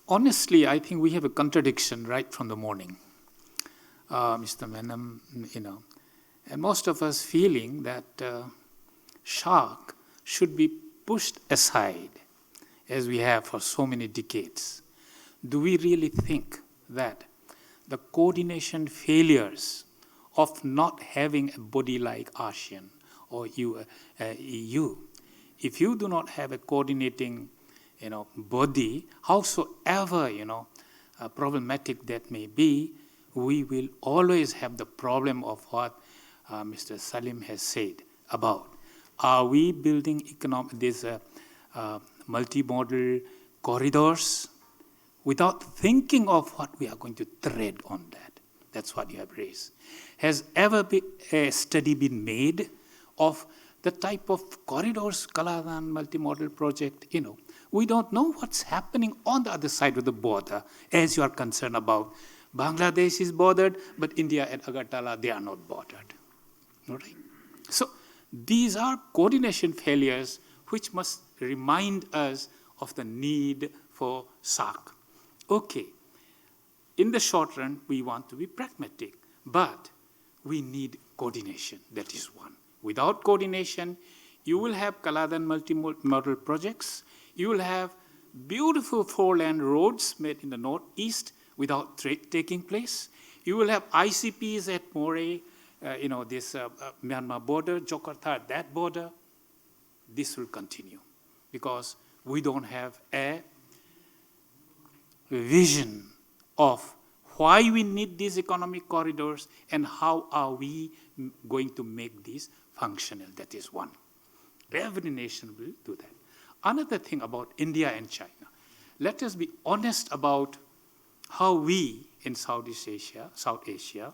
Speaker 9: Honestly, I think we have a contradiction right from the morning. Mr. Menon, you know, and most of us feeling that shark should be pushed aside as we have for so many decades. Do we really think that the coordination failures of not having a body like ASEAN or EU, if you do not have a coordinating, you know, body, howsoever, you know, problematic that may be, we will always have the problem of what Mr. Salim has said about. Are we building these multimodal corridors without thinking of what we are going to tread on that? That's what you have raised. Has ever a study been made of the type of corridors, Kaladan multimodal project, you know? We don't know what's happening on the other side of the border, as you are concerned about. Bangladesh is bordered, but India and Agartala, they are not bordered. All right? So these are coordination failures which must remind us of the need for SAARC. Okay, in the short run, we want to be pragmatic, but we need coordination. That is one. Without coordination, you will have Kaladan multimodal projects. You will have beautiful four-lane roads made in the northeast without trade taking place. You will have ICPs at Moreh, you know, this Myanmar border, Jakarta, that border. This will continue because we don't have a vision of why we need these economic corridors and how are we going to make these functional. That is one. Every nation will do that. Another thing about India and China. Let us be honest about how we in South Asia,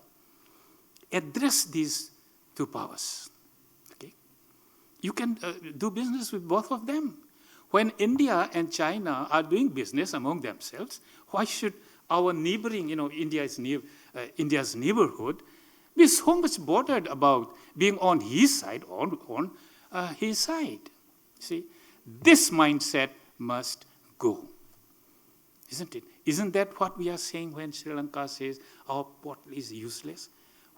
Speaker 9: address these two powers. Okay? You can do business with both of them. When India and China are doing business among themselves, why should our neighboring, you know, India's neighborhood be so much bothered about being on his side, on his side? See, this mindset must go, isn't it? Isn't that what we are saying when Sri Lanka says our port is useless?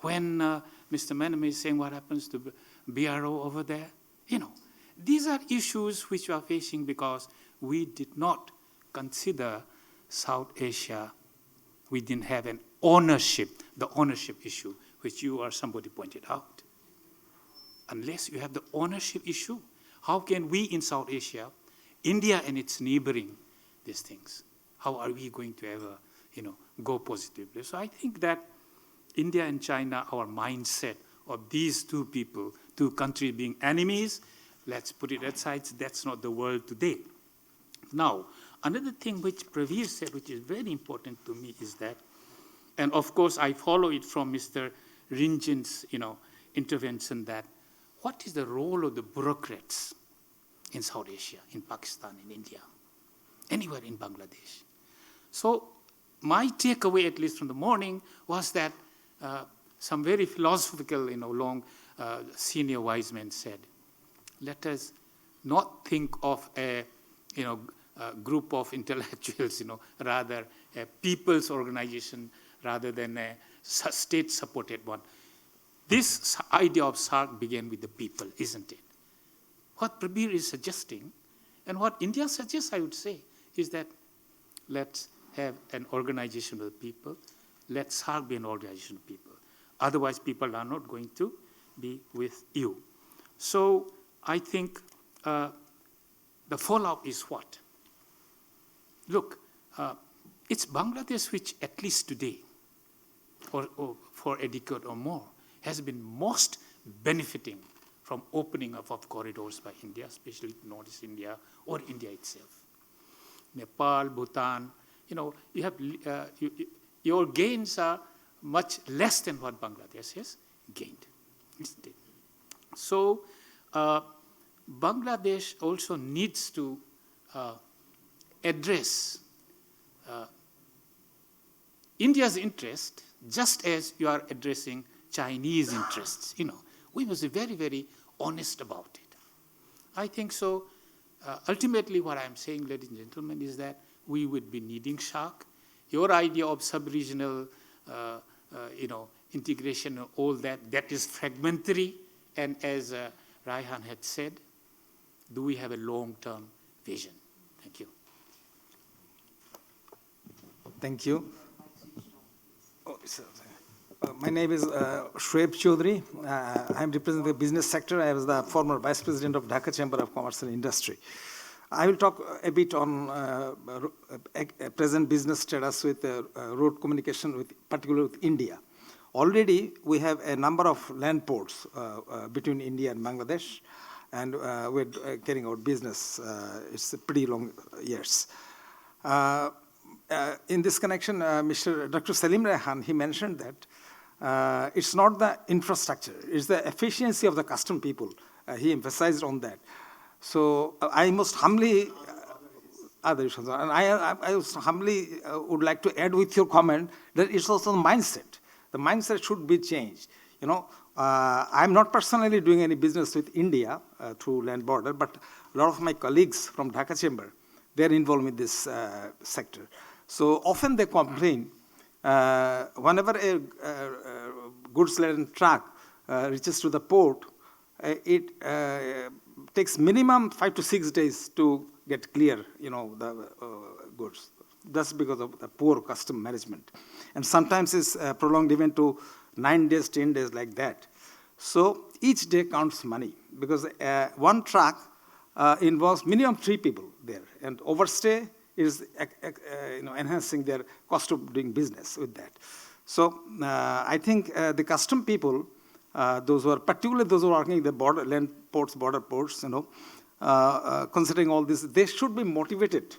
Speaker 9: When Mr. Menon is saying what happens to BRO over there? You know, these are issues which we are facing because we did not consider South Asia. We didn't have an ownership, the ownership issue, which you or somebody pointed out. Unless you have the ownership issue, how can we in South Asia, India and its neighboring, these things, how are we going to ever, you know, go positively? So I think that India and China, our mindset of these two people, two countries being enemies, let's put it aside, that's not the world today. Now, another thing which Pravir said, which is very important to me, is that, and of course I follow it from Mr. Rinjin's, you know, intervention, that what is the role of the bureaucrats in South Asia, in Pakistan, in India, anywhere in Bangladesh? So my takeaway, at least from the morning, was that some very philosophical, you know, long senior wise men said, let us not think of a, you know, a group of intellectuals, you know, rather a people's organization rather than a state-supported one. This idea of SAARC began with the people, isn't it? What Prabir is suggesting, and what India suggests, I would say, is that let's have an organization of the people. Let SAARC be an organization of people. Otherwise, people are not going to be with you. So I think the fallout is what? Look, it's Bangladesh which, at least today, or for a decade or more, has been most benefiting from opening up of corridors by India, especially Northeast India or India itself. Nepal, Bhutan, you have, your gains are much less than what Bangladesh has gained. So Bangladesh also needs to address India's interest just as you are addressing Chinese interests. We must be very, very honest about it. I think so. Ultimately, what I'm saying, ladies and gentlemen, is that we would be needing SHARC. Your idea of sub-regional, integration and all that is fragmentary. And as Raihan had said, do we have a long-term vision? Thank you.
Speaker 10: Thank you. My name is Shoaib Chaudhary. I'm representing the business sector. I was the former vice president of Dhaka Chamber of Commerce and Industry. I will talk a bit on present business status with road communication, particularly with India. Already, we have a number of land ports between India and Bangladesh, and we're carrying out business. It's pretty long years. In this connection, Dr. Salim Rehan, he mentioned that it's not the infrastructure, it's the efficiency of the custom people. He emphasized on that. So I most humbly, I humbly would like to add with your comment that it's also the mindset. The mindset should be changed. I'm not personally doing any business with India through land border, but a lot of my colleagues from Dhaka Chamber, they're involved in this sector. So often they complain whenever a goods-laden truck reaches to the port, it takes minimum 5 to 6 days to get clear, the goods. That's because of the poor custom management. And sometimes it's prolonged even to 9 days, 10 days, like that. So each day counts money, because one truck involves minimum 3 people there, and overstay is enhancing their cost of doing business with that. So I think the custom people, particularly those who are working in the border land ports, border ports, considering all this, they should be motivated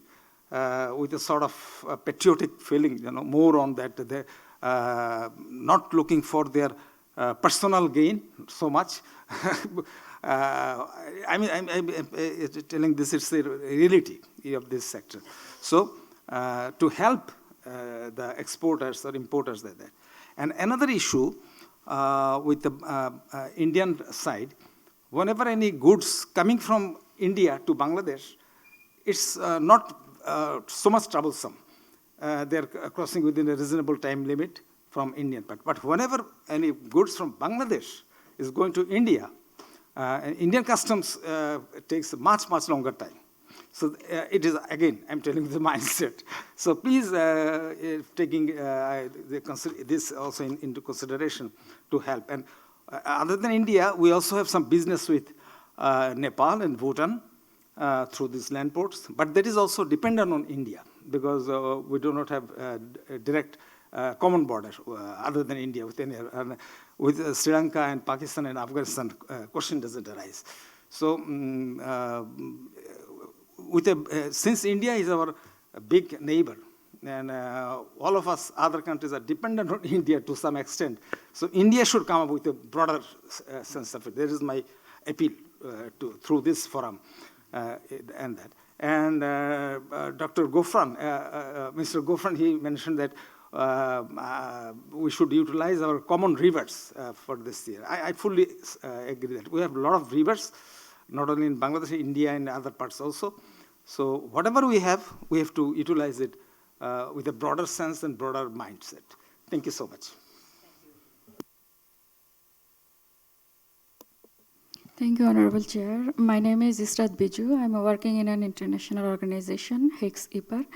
Speaker 10: with a sort of patriotic feeling, more on that. They're not looking for their personal gain so much. I'm telling this is the reality of this sector. So to help the exporters or importers like that. And another issue with the Indian side, whenever any goods coming from India to Bangladesh, it's not so much troublesome. They're crossing within a reasonable time limit from Indian part. But whenever any goods from Bangladesh is going to India, Indian customs takes much, much longer time. So it is, again, I'm telling you the mindset. So please, taking this also into consideration to help. And other than India, we also have some business with Nepal and Bhutan through these land ports. But that is also dependent on India, because we do not have a direct common border other than India with any, with Sri Lanka and Pakistan and Afghanistan, question doesn't arise. So since India is our big neighbor, and all of us other countries are dependent on India to some extent, so India should come up with a broader sense of it. That is my appeal through this forum and that. And Dr. Gofran, Mr. Gofran, he mentioned that we should utilize our common rivers for this year. I fully agree that we have a lot of rivers, not only in Bangladesh, India, and other parts also. So whatever we have to utilize it with a broader sense and broader mindset. Thank you so much.
Speaker 11: Thank you, Honorable Chair. My name is Israt Biju. I'm working in an international organization, XIV,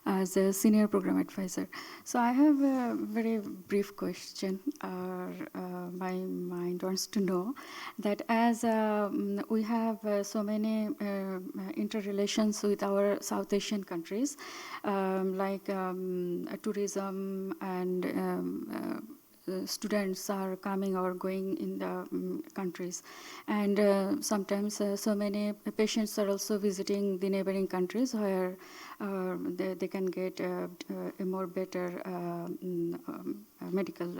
Speaker 11: as a senior program advisor. So I have a very brief question. My mind wants to know that as we have so many interrelations with our South Asian countries, like tourism and students are coming or going in the countries, and sometimes so many patients are also visiting the neighboring countries where they can get a more better medical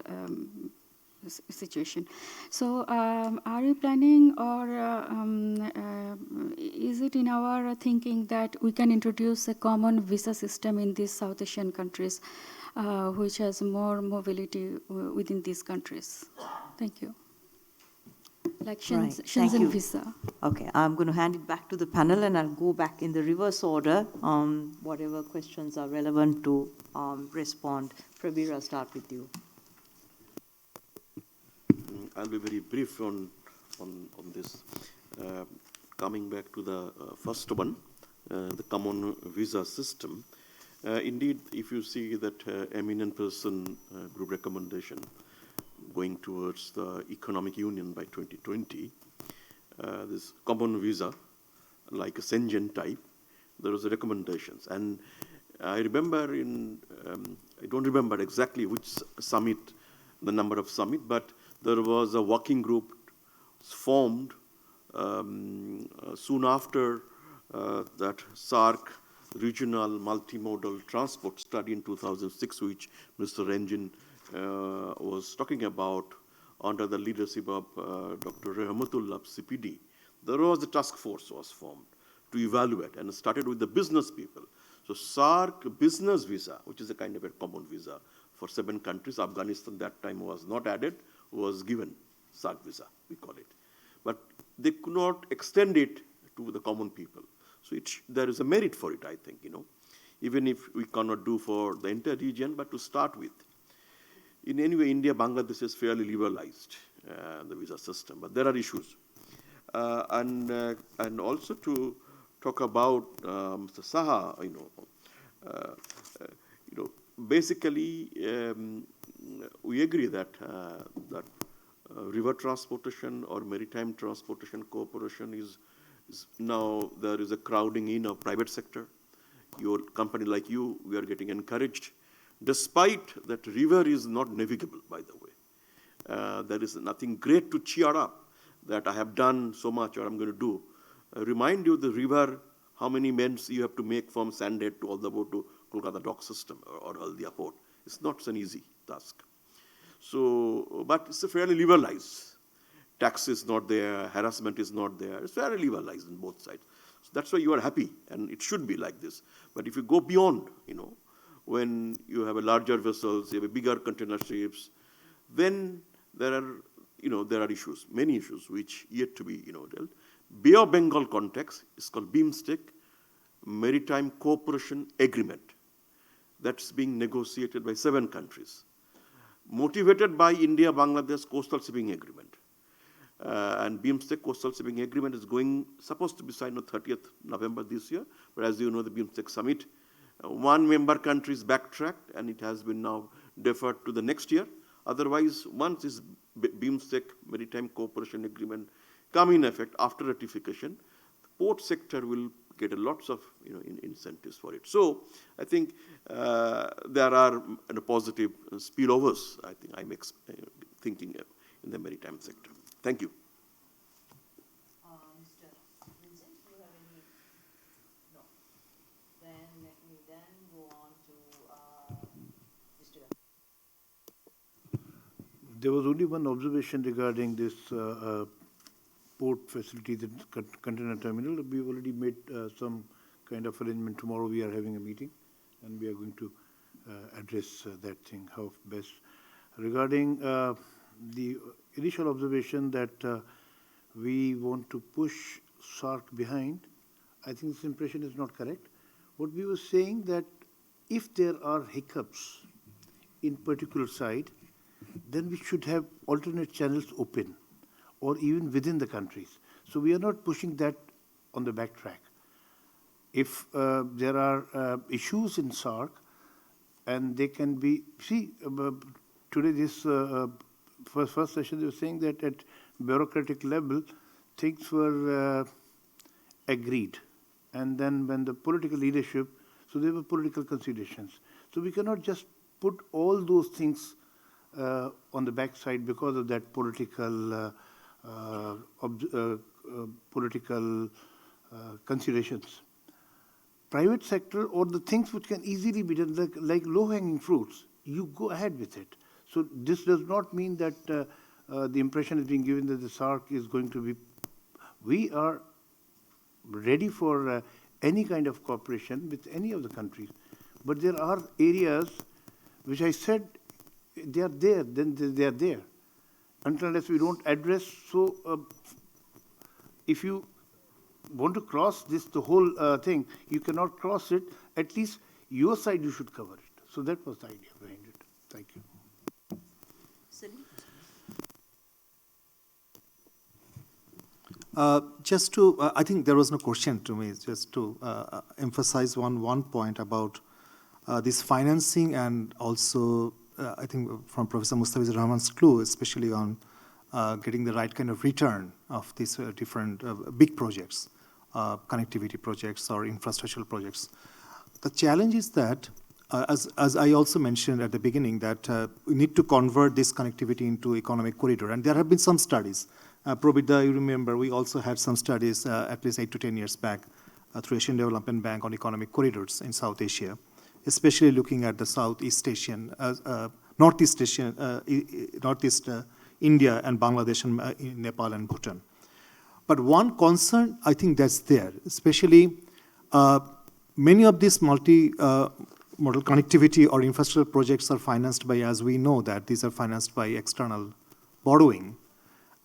Speaker 11: situation. So are you planning, or is it in our thinking that we can introduce a common visa system in these South Asian countries, which has more mobility within these countries? Thank you. Like
Speaker 1: Right, thank
Speaker 11: Shenzhen
Speaker 1: you.
Speaker 11: visa.
Speaker 1: Okay, I'm going to hand it back to the panel, and I'll go back in the reverse order. Whatever questions are relevant to respond. Prabir, I'll start with you.
Speaker 6: I'll be very brief on this. Coming back to the first one, the common visa system. Indeed, if you see that eminent person group recommendation going towards the economic union by 2020, this common visa, like a Shenzhen type, there was a recommendations. And I remember I don't remember exactly which summit, the number of summit, but there was a working group formed soon after that SAARC regional multimodal transport study in 2006, which Mr. Ranjan was talking about under the leadership of Dr. Rahmatullah CPD. There was a task force was formed to evaluate, and started with the business people. So SAARC business visa, which is a kind of a common visa for 7 countries, Afghanistan that time was not added, was given SAARC visa, we call it. But they could not extend it to the common people. So there is a merit for it, I think, even if we cannot do for the entire region, but to start with. In any way, India, Bangladesh is fairly liberalized, the visa system, but there are issues. And also to talk about Mr. Saha, basically, we agree that river transportation or maritime transportation cooperation is now there is a crowding in of private sector. Your company like you, we are getting encouraged. Despite that river is not navigable, by the way. There is nothing great to cheer up that I have done so much or I'm going to do. Remind you the river, how many men you have to make from Sandhead to all the way to Kolkata dock system or Haldia port. It's not an easy task. So, but it's a fairly liberalized. Tax is not there, harassment is not there. It's fairly liberalized on both sides. So that's why you are happy, and it should be like this. But if you go beyond, when you have a larger vessels, you have a bigger container ships, then there are issues, many issues, which yet to be, dealt. Bay of Bengal context is called BIMSTEC, Maritime Cooperation Agreement. That's being negotiated by 7 countries, motivated by India-Bangladesh Coastal Shipping Agreement. And BIMSTEC Coastal Shipping Agreement is supposed to be signed on 30th November this year, but as you know, the BIMSTEC summit, 1 member country is backtracked, and it has been now deferred to the next year. Otherwise, once this BIMSTEC Maritime Cooperation Agreement come in effect after ratification, the port sector will get a lots of incentives for it. So I think there are positive spillovers. I think I'm thinking in the maritime sector. Thank you.
Speaker 1: Mr. Vincent, do you have any? No. Then let me go on to Mr.
Speaker 4: There was only one observation regarding this port facility, the container terminal. We've already made some kind of arrangement. Tomorrow we are having a meeting, and we are going to address that thing, how best. Regarding the initial observation that we want to push SAARC behind, I think this impression is not correct. What we were saying that if there are hiccups in particular side, then we should have alternate channels open, or even within the countries. So we are not pushing that on the backtrack. If there are issues in SAARC, and they can be, today this first session they were saying that at bureaucratic level, things were agreed. And then when the political leadership, so there were political considerations. So we cannot just put all those things on the backside because of that political considerations. Private sector or the things which can easily be done, like low-hanging fruits, you go ahead with it. So this does not mean that the impression is being given that the SAARC is going to be. We are ready for any kind of cooperation with any of the countries. But there are areas which I said they are there, then they are there. Until unless we don't address, so if you want to cross the whole thing, you cannot cross it. At least your side you should cover it. So that was the idea behind it. Thank you.
Speaker 2: Just to, I think there was no question to me, just to emphasize one point about this financing, and also I think from Professor Mustafiz Rahman's clue, especially on getting the right kind of return of these different big projects, connectivity projects or infrastructural projects. The challenge is that, as I also mentioned at the beginning, that we need to convert this connectivity into economic corridor, and there have been some studies. Probida, you remember, we also had some studies at least 8 to 10 years back through Asian Development Bank on economic corridors in South Asia, especially looking at the Southeast Asian, Northeast Asian, Northeast India and Bangladesh and Nepal and Bhutan. But one concern, I think that's there, especially many of these multi-modal connectivity or infrastructure projects are financed by, as we know that these are financed by external borrowing.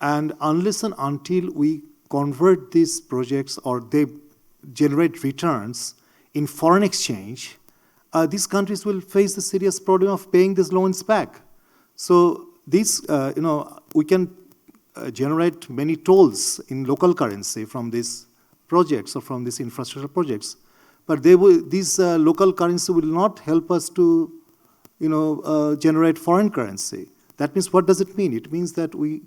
Speaker 2: And unless and until we convert these projects or they generate returns in foreign exchange, these countries will face the serious problem of paying these loans back. So these, we can generate many tolls in local currency from these projects or from these infrastructure projects, but these local currency will not help us to, generate foreign currency. That means, what does it mean? It means that we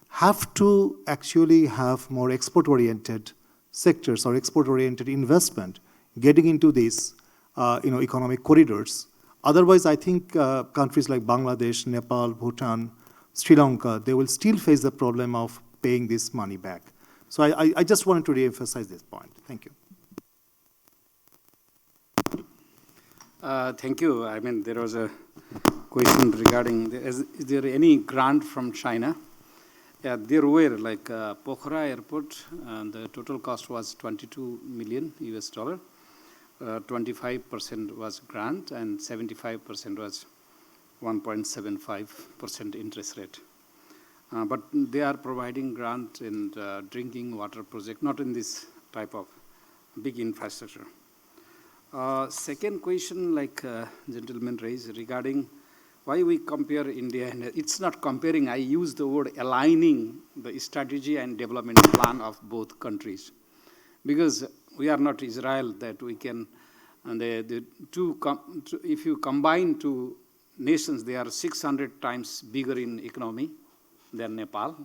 Speaker 2: have to actually have more export-oriented sectors or export-oriented investment getting into these, economic corridors. Otherwise, I think countries like Bangladesh, Nepal, Bhutan, Sri Lanka, they will still face the problem of paying this money back. So I just wanted to re-emphasize this point. Thank you.
Speaker 3: Thank you. I mean, there was a question regarding, is there any grant from China? Yeah, there were, like Pokhara Airport, the total cost was $22 million US. 25% was grant and 75% was 1.75% interest rate. But they are providing grant in drinking water project, not in this type of big infrastructure. Second question, like gentleman raised regarding why we compare India, and it's not comparing, I use the word aligning the strategy and development plan of both countries. Because we are not Israel that we can, and if you combine two nations, they are 600 times bigger in economy than Nepal,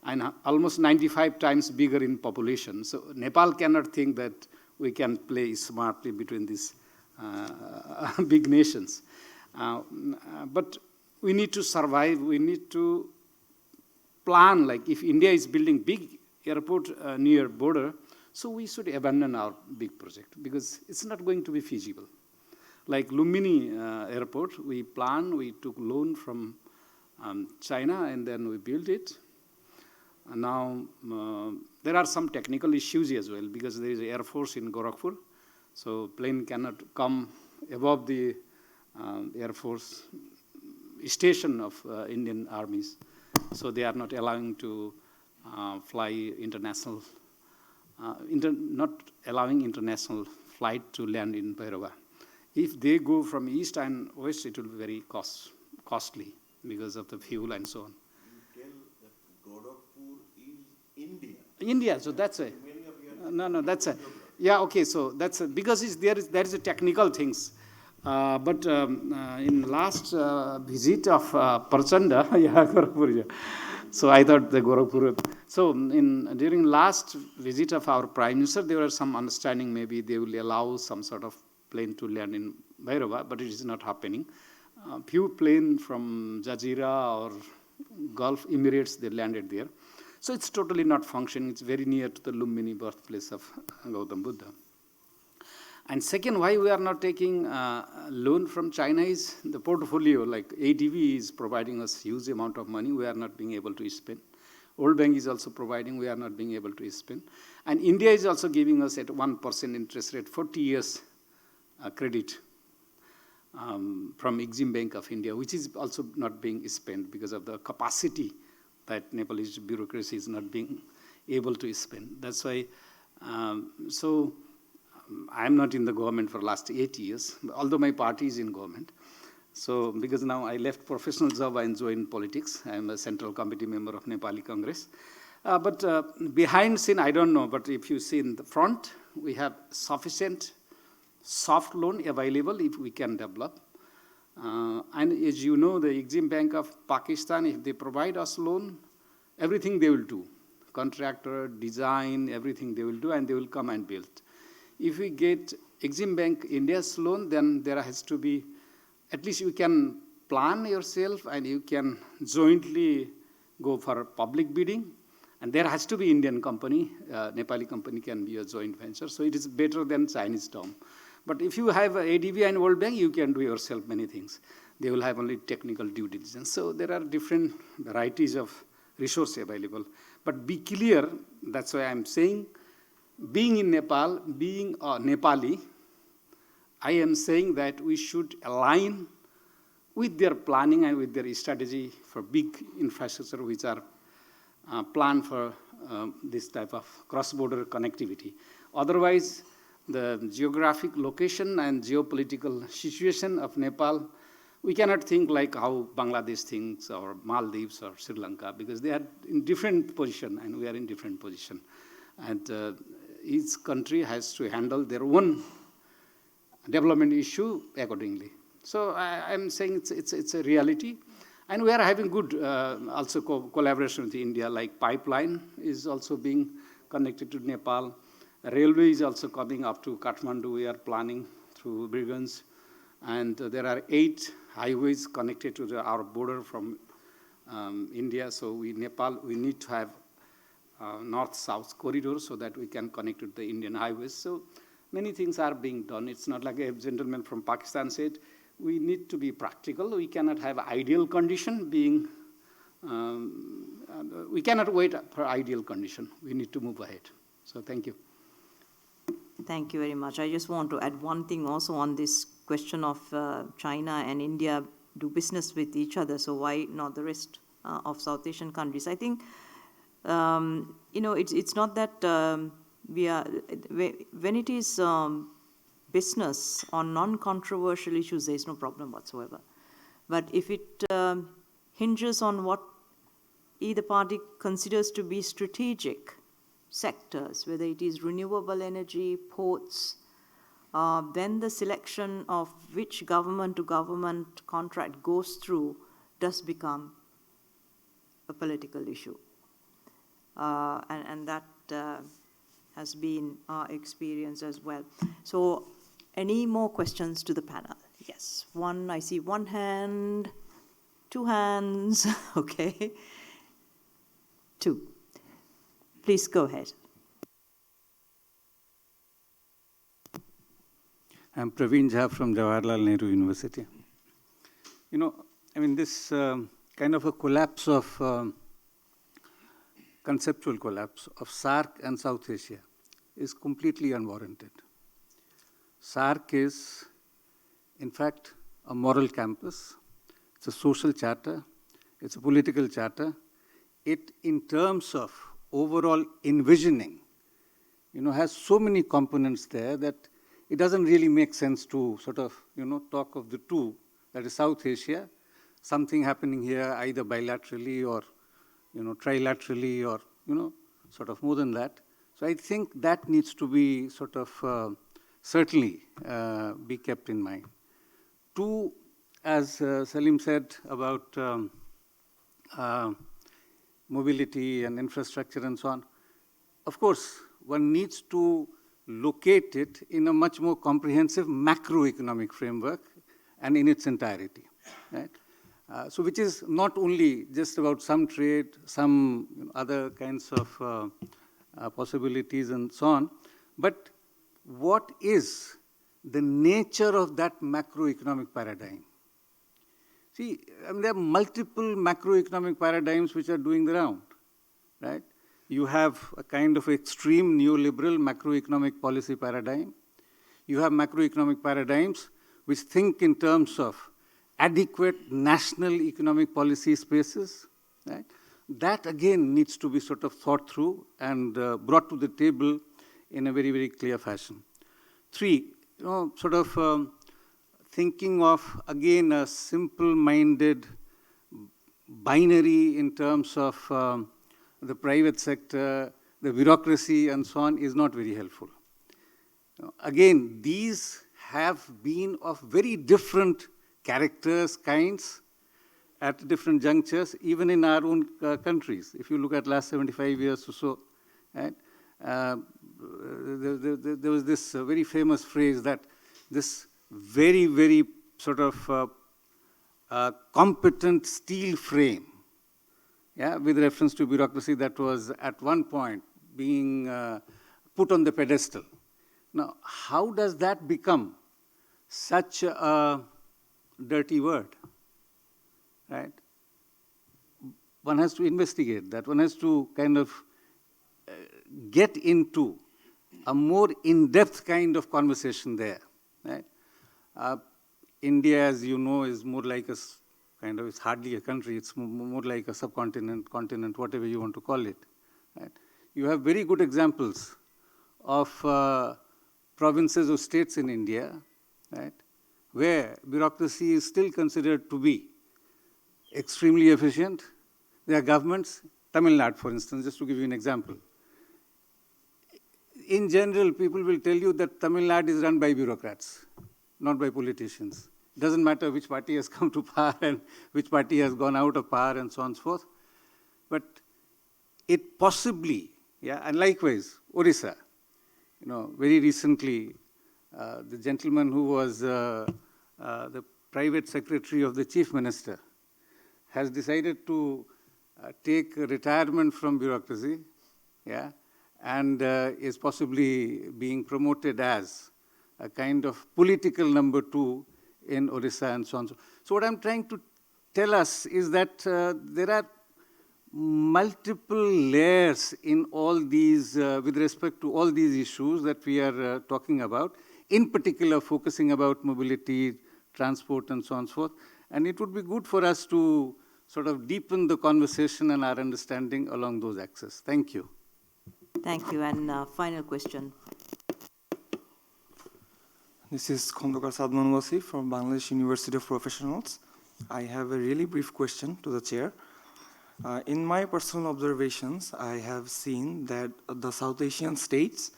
Speaker 3: and almost 95 times bigger in population. So Nepal cannot think that we can play smartly between these big nations. But we need to survive, we need to plan, like if India is building big airport near border, so we should abandon our big project because it's not going to be feasible. Like Lumbini airport, we took loan from China and then we built it. And now there are some technical issues as well because there is an Air Force in Gorakhpur, so plane cannot come above the Air Force station of Indian armies. So they are not allowing to fly international, not allowing international flight to land in Bhairava. If they go from east and west, it will be very costly because of the fuel and so on.
Speaker 6: You tell that Gorakhpur is India.
Speaker 3: India, so that's a, no, that's a, yeah, okay, so that's a, because there is a technical things. But in last visit of Prachanda, yeah, Gorakhpur, yeah. So I thought the Gorakhpur. So during last visit of our Prime Minister, there was some understanding maybe they will allow some sort of plane to land in Bhairava, but it is not happening. few planes from Jazeera or Gulf Emirates, they landed there. So it's totally not functioning. It's very near to the Lumbini birthplace of Gautam Buddha. And second, why we are not taking loan from China is the portfolio, like ADB is providing us huge amount of money, we are not being able to spend. World Bank is also providing, we are not being able to spend. And India is also giving us at 1% interest rate, 40 years credit from Exim Bank of India, which is also not being spent because of the capacity that Nepalese bureaucracy is not being able to spend. That's why, I'm not in the government for the last 8 years, although my party is in government. So, because now I left professional job and joined politics. I am a central committee member of Nepali Congress. But behind scene, I don't know, but if you see in the front, we have sufficient soft loan available if we can develop. And as you know, the Exim Bank of Pakistan, if they provide us loan, everything they will do. Contractor, design, everything they will do, and they will come and build. If we get Exim Bank India's loan, then there has to be, at least you can plan yourself and you can jointly go for public bidding. And there has to be Indian company, Nepali company can be a joint venture. So it is better than Chinese term. But if you have ADB and World Bank, you can do yourself many things. They will have only technical due diligence. So there are different varieties of resource available. But be clear, that's why I'm saying, being in Nepal, being a Nepali, I am saying that we should align with their planning and with their strategy for big infrastructure which are planned for this type of cross-border connectivity. Otherwise, the geographic location and geopolitical situation of Nepal, we cannot think like how Bangladesh thinks or Maldives or Sri Lanka, because they are in different position and we are in different position. And each country has to handle their own development issue accordingly. So I'm saying it's a reality. And we are having good also collaboration with India, like pipeline is also being connected to Nepal. Railway is also coming up to Kathmandu. We are planning through Birgunj. And there are 8 highways connected to our border from India. So Nepal, we need to have north-south corridor so that we can connect to the Indian highways. So many things are being done. It's not like a gentleman from Pakistan said, we need to be practical. We cannot have ideal condition being, we cannot wait for ideal condition. We need to move ahead. So thank you.
Speaker 1: Thank you very much. I just want to add one thing also on this question of China and India do business with each other, so why not the rest of South Asian countries? I think, it's not that when it is business on non-controversial issues, there is no problem whatsoever. But if it hinges on what either party considers to be strategic sectors, whether it is renewable energy, ports, then the selection of which government-to-government contract goes through does become a political issue. And that has been our experience as well. So any more questions to the panel? Yes, I see one hand, 2 hands, okay. 2. Please go ahead.
Speaker 12: I'm Praveen Jha from Jawaharlal Nehru University. This kind of a collapse of, conceptual collapse of SAARC and South Asia is completely unwarranted. SAARC is, in fact, a moral campus. It's a social charter. It's a political charter. It, in terms of overall envisioning, has so many components there that it doesn't really make sense to sort of, talk of the two, that is South Asia, something happening here either bilaterally or, trilaterally or, sort of more than that. So I think that needs to be sort of certainly be kept in mind. 2, as Salim said about mobility and infrastructure and so on, of course, one needs to locate it in a much more comprehensive macroeconomic framework and in its entirety. right? So which is not only just about some trade, some other kinds of possibilities and so on, but what is the nature of that macroeconomic paradigm? See, I mean, there are multiple macroeconomic paradigms which are doing the round, right? You have a kind of extreme neoliberal macroeconomic policy paradigm. You have macroeconomic paradigms which think in terms of adequate national economic policy spaces, right? That again needs to be sort of thought through and brought to the table in a very, very clear fashion. 3, sort of thinking of, again, a simple-minded binary in terms of the private sector, the bureaucracy, and so on is not very helpful. Again, these have been of very different characters, kinds, at different junctures, even in our own countries. If you look at last 75 years or so, right? There was this very famous phrase that this very, very sort of competent steel frame, yeah, with reference to bureaucracy that was at one point being put on the pedestal. Now, how does that become such a dirty word, right? One has to investigate that. One has to kind of get into a more in-depth kind of conversation there, right? India, as you know, is more like a kind of, it's hardly a country, it's more like a subcontinent, continent, whatever you want to call it, right? You have very good examples of provinces or states in India, right, where bureaucracy is still considered to be extremely efficient. There are governments, Tamil Nadu, for instance, just to give you an example. In general, people will tell you that Tamil Nadu is run by bureaucrats, not by politicians. It doesn't matter which party has come to power and which party has gone out of power and so on and so forth. But it possibly, yeah, and likewise, Orissa. Very recently, the gentleman who was the private secretary of the chief minister has decided to take retirement from bureaucracy, yeah, and is possibly being promoted as a kind of political number 2 in Orissa and so on. So what I'm trying to tell us is that there are multiple layers in all these, with respect to all these issues that we are talking about, in particular focusing about mobility, transport, and so on and so forth. And it would be good for us to sort of deepen the conversation and our understanding along those axes. Thank you.
Speaker 1: Thank you. And final question.
Speaker 13: This is Khondokar Sadmanwasi from Bangladesh University of Professionals. I have a really brief question to the chair. In my personal observations, I have seen that the South Asian states,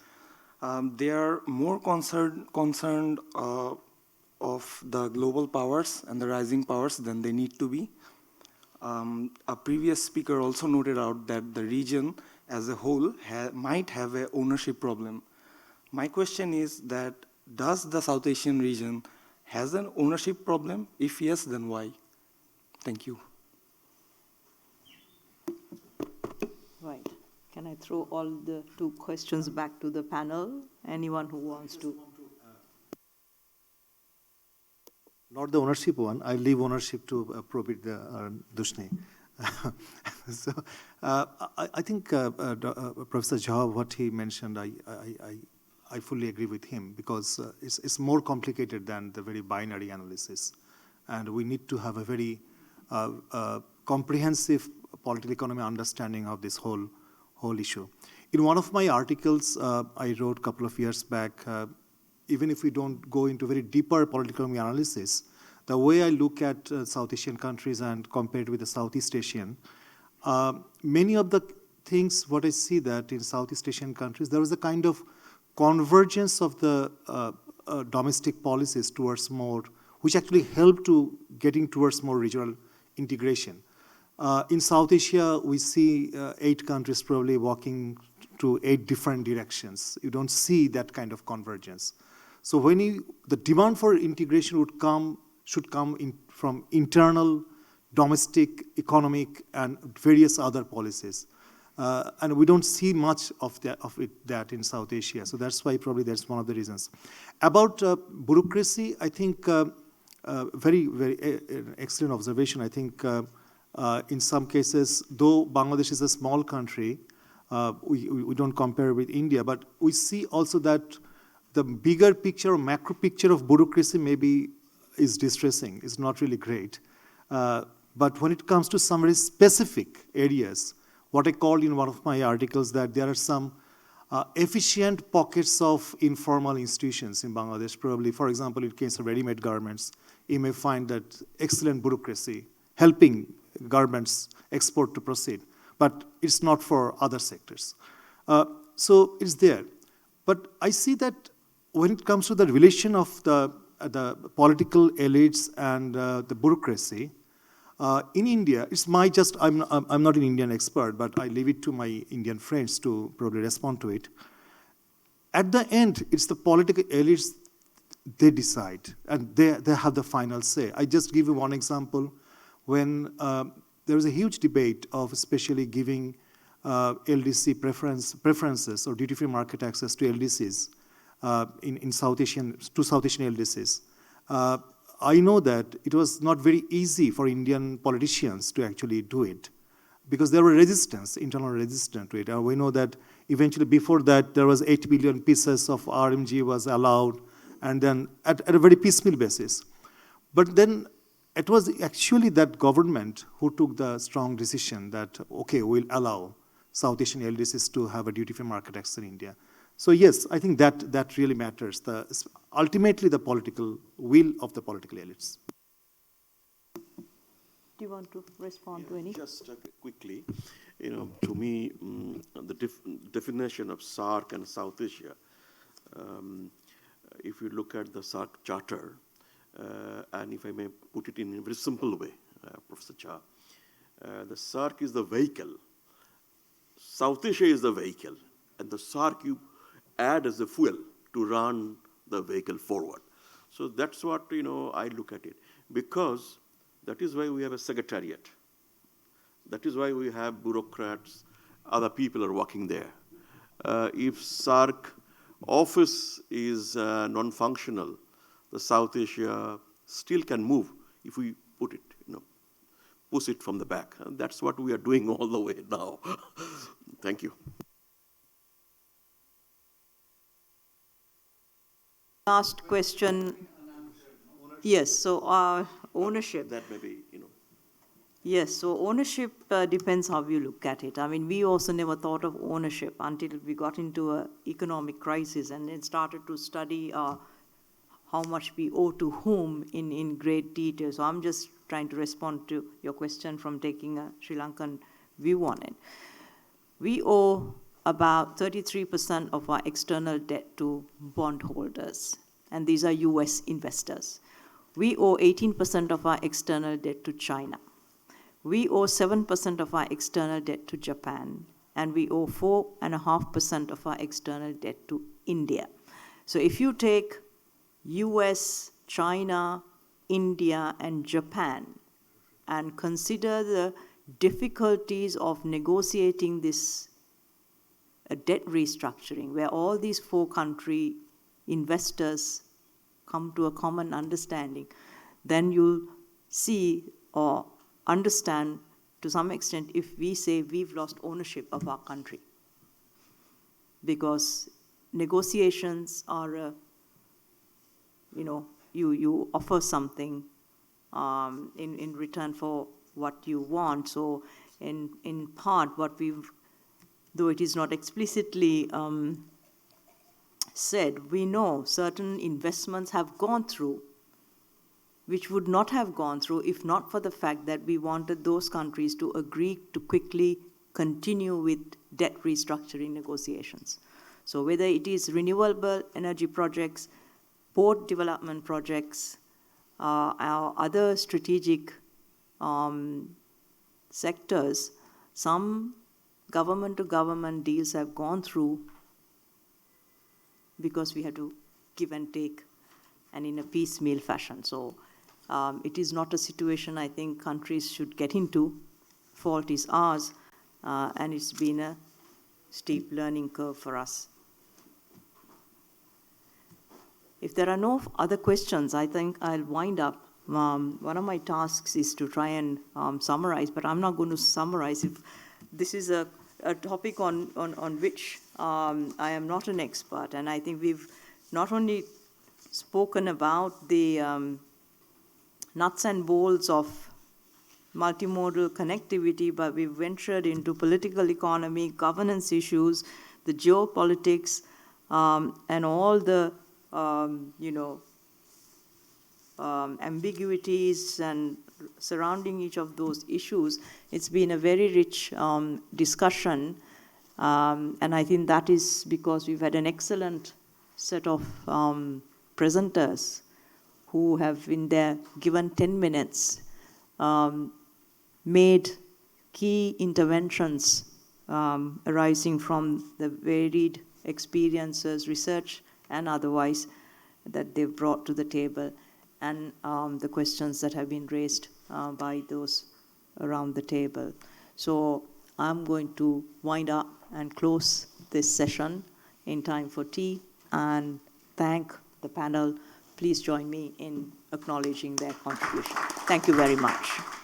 Speaker 13: they are more concerned of the global powers and the rising powers than they need to be. A previous speaker also noted out that the region as a whole might have an ownership problem. My question is that, does the South Asian region has an ownership problem? If yes, then why? Thank you.
Speaker 1: Right. Can I throw all the 2 questions back to the panel? Anyone who wants to?
Speaker 2: Not the ownership one. I leave ownership to Probit Dushni. So I think Professor Jha, what he mentioned, I fully agree with him, because it's more complicated than the very binary analysis. And we need to have a very comprehensive political economy understanding of this whole issue. In one of my articles I wrote a couple of years back, even if we don't go into very deeper political economy analysis, the way I look at South Asian countries and compared with the Southeast Asian, many of the things, what I see that in Southeast Asian countries, there was a kind of convergence of the domestic policies towards more, which actually helped to getting towards more regional integration. In South Asia, we see 8 countries probably walking to 8 different directions. You don't see that kind of convergence. So when the demand for integration should come in from internal, domestic, economic, and various other policies. And we don't see much of that in South Asia. So that's why probably that's one of the reasons. About bureaucracy, I think very, very excellent observation. I think in some cases, though Bangladesh is a small country, we don't compare with India, but we see also that the bigger picture, macro picture of bureaucracy maybe is distressing, is not really great. But when it comes to some very specific areas, what I called in one of my articles that there are some efficient pockets of informal institutions in Bangladesh. Probably, for example, in case of ready-made garments, you may find that excellent bureaucracy helping garments export to proceed, but it's not for other sectors. So it's there. But I see that when it comes to the relation of the political elites and the bureaucracy, in India, it's I'm not an Indian expert, but I leave it to my Indian friends to probably respond to it. At the end, it's the political elites, they decide, and they have the final say. I just give you one example. When there was a huge debate of especially giving LDC preferences or duty-free market access to LDCs in South Asian LDCs. I know that it was not very easy for Indian politicians to actually do it because there were internal resistance to it. And we know that eventually before that, there was 8 billion pieces of RMG was allowed, and then at a very piecemeal basis. But then it was actually that government who took the strong decision that, okay, we'll allow South Asian LDCs to have a duty-free market access in India. So yes, I think that really matters. Ultimately, the political will of the political elites.
Speaker 1: Do you want to respond to any?
Speaker 6: Just quickly, to me, the definition of SAARC and South Asia, if you look at the SAARC Charter, and if I may put it in a very simple way, Professor Cha, the SAARC is the vehicle, South Asia is the vehicle, and the SAARC you add as the fuel to run the vehicle forward. So that's what, I look at it. Because that is why we have a secretariat. That is why we have bureaucrats, other people are working there. If SAARC office is non-functional, the South Asia still can move if we put it, push it from the back. And that's what we are doing all the way now. Thank you.
Speaker 1: Last question. Yes, so ownership.
Speaker 6: That may be,
Speaker 1: Yes, so ownership depends how you look at it. I mean, we also never thought of ownership until we got into an economic crisis and then started to study how much we owe to whom in great detail. So I'm just trying to respond to your question from taking a Sri Lankan view on it. We owe about 33% of our external debt to bondholders, and these are US investors. We owe 18% of our external debt to China. We owe 7% of our external debt to Japan, and we owe 4.5% of our external debt to India. So if you take US, China, India, and Japan, and consider the difficulties of negotiating this debt restructuring, where all these 4 country investors come to a common understanding, then you'll see or understand to some extent if we say we've lost ownership of our country. Because negotiations are, you offer something in return for what you want. So in part, what we've, though it is not explicitly said, we know certain investments have gone through, which would not have gone through if not for the fact that we wanted those countries to agree to quickly continue with debt restructuring negotiations. So whether it is renewable energy projects, port development projects, our other strategic sectors, some government-to-government deals have gone through because we had to give and take and in a piecemeal fashion. So It is not a situation I think countries should get into. Fault is ours, and it's been a steep learning curve for us. If there are no other questions, I think I'll wind up. One of my tasks is to try and summarize, but I'm not going to summarize. If this is a topic on which I am not an expert, and I think we've not only spoken about the nuts and bolts of multimodal connectivity, but we've ventured into political economy, governance issues, the geopolitics, and all the ambiguities and surrounding each of those issues. It's been a very rich discussion, and I think that is because we've had an excellent set of presenters who have in their given 10 minutes made key interventions arising from the varied experiences, research and otherwise, that they've brought to the table, and the questions that have been raised by those around the table. So I'm going to wind up and close this session in time for tea and thank the panel. Please join me in acknowledging their contribution. Thank you very much.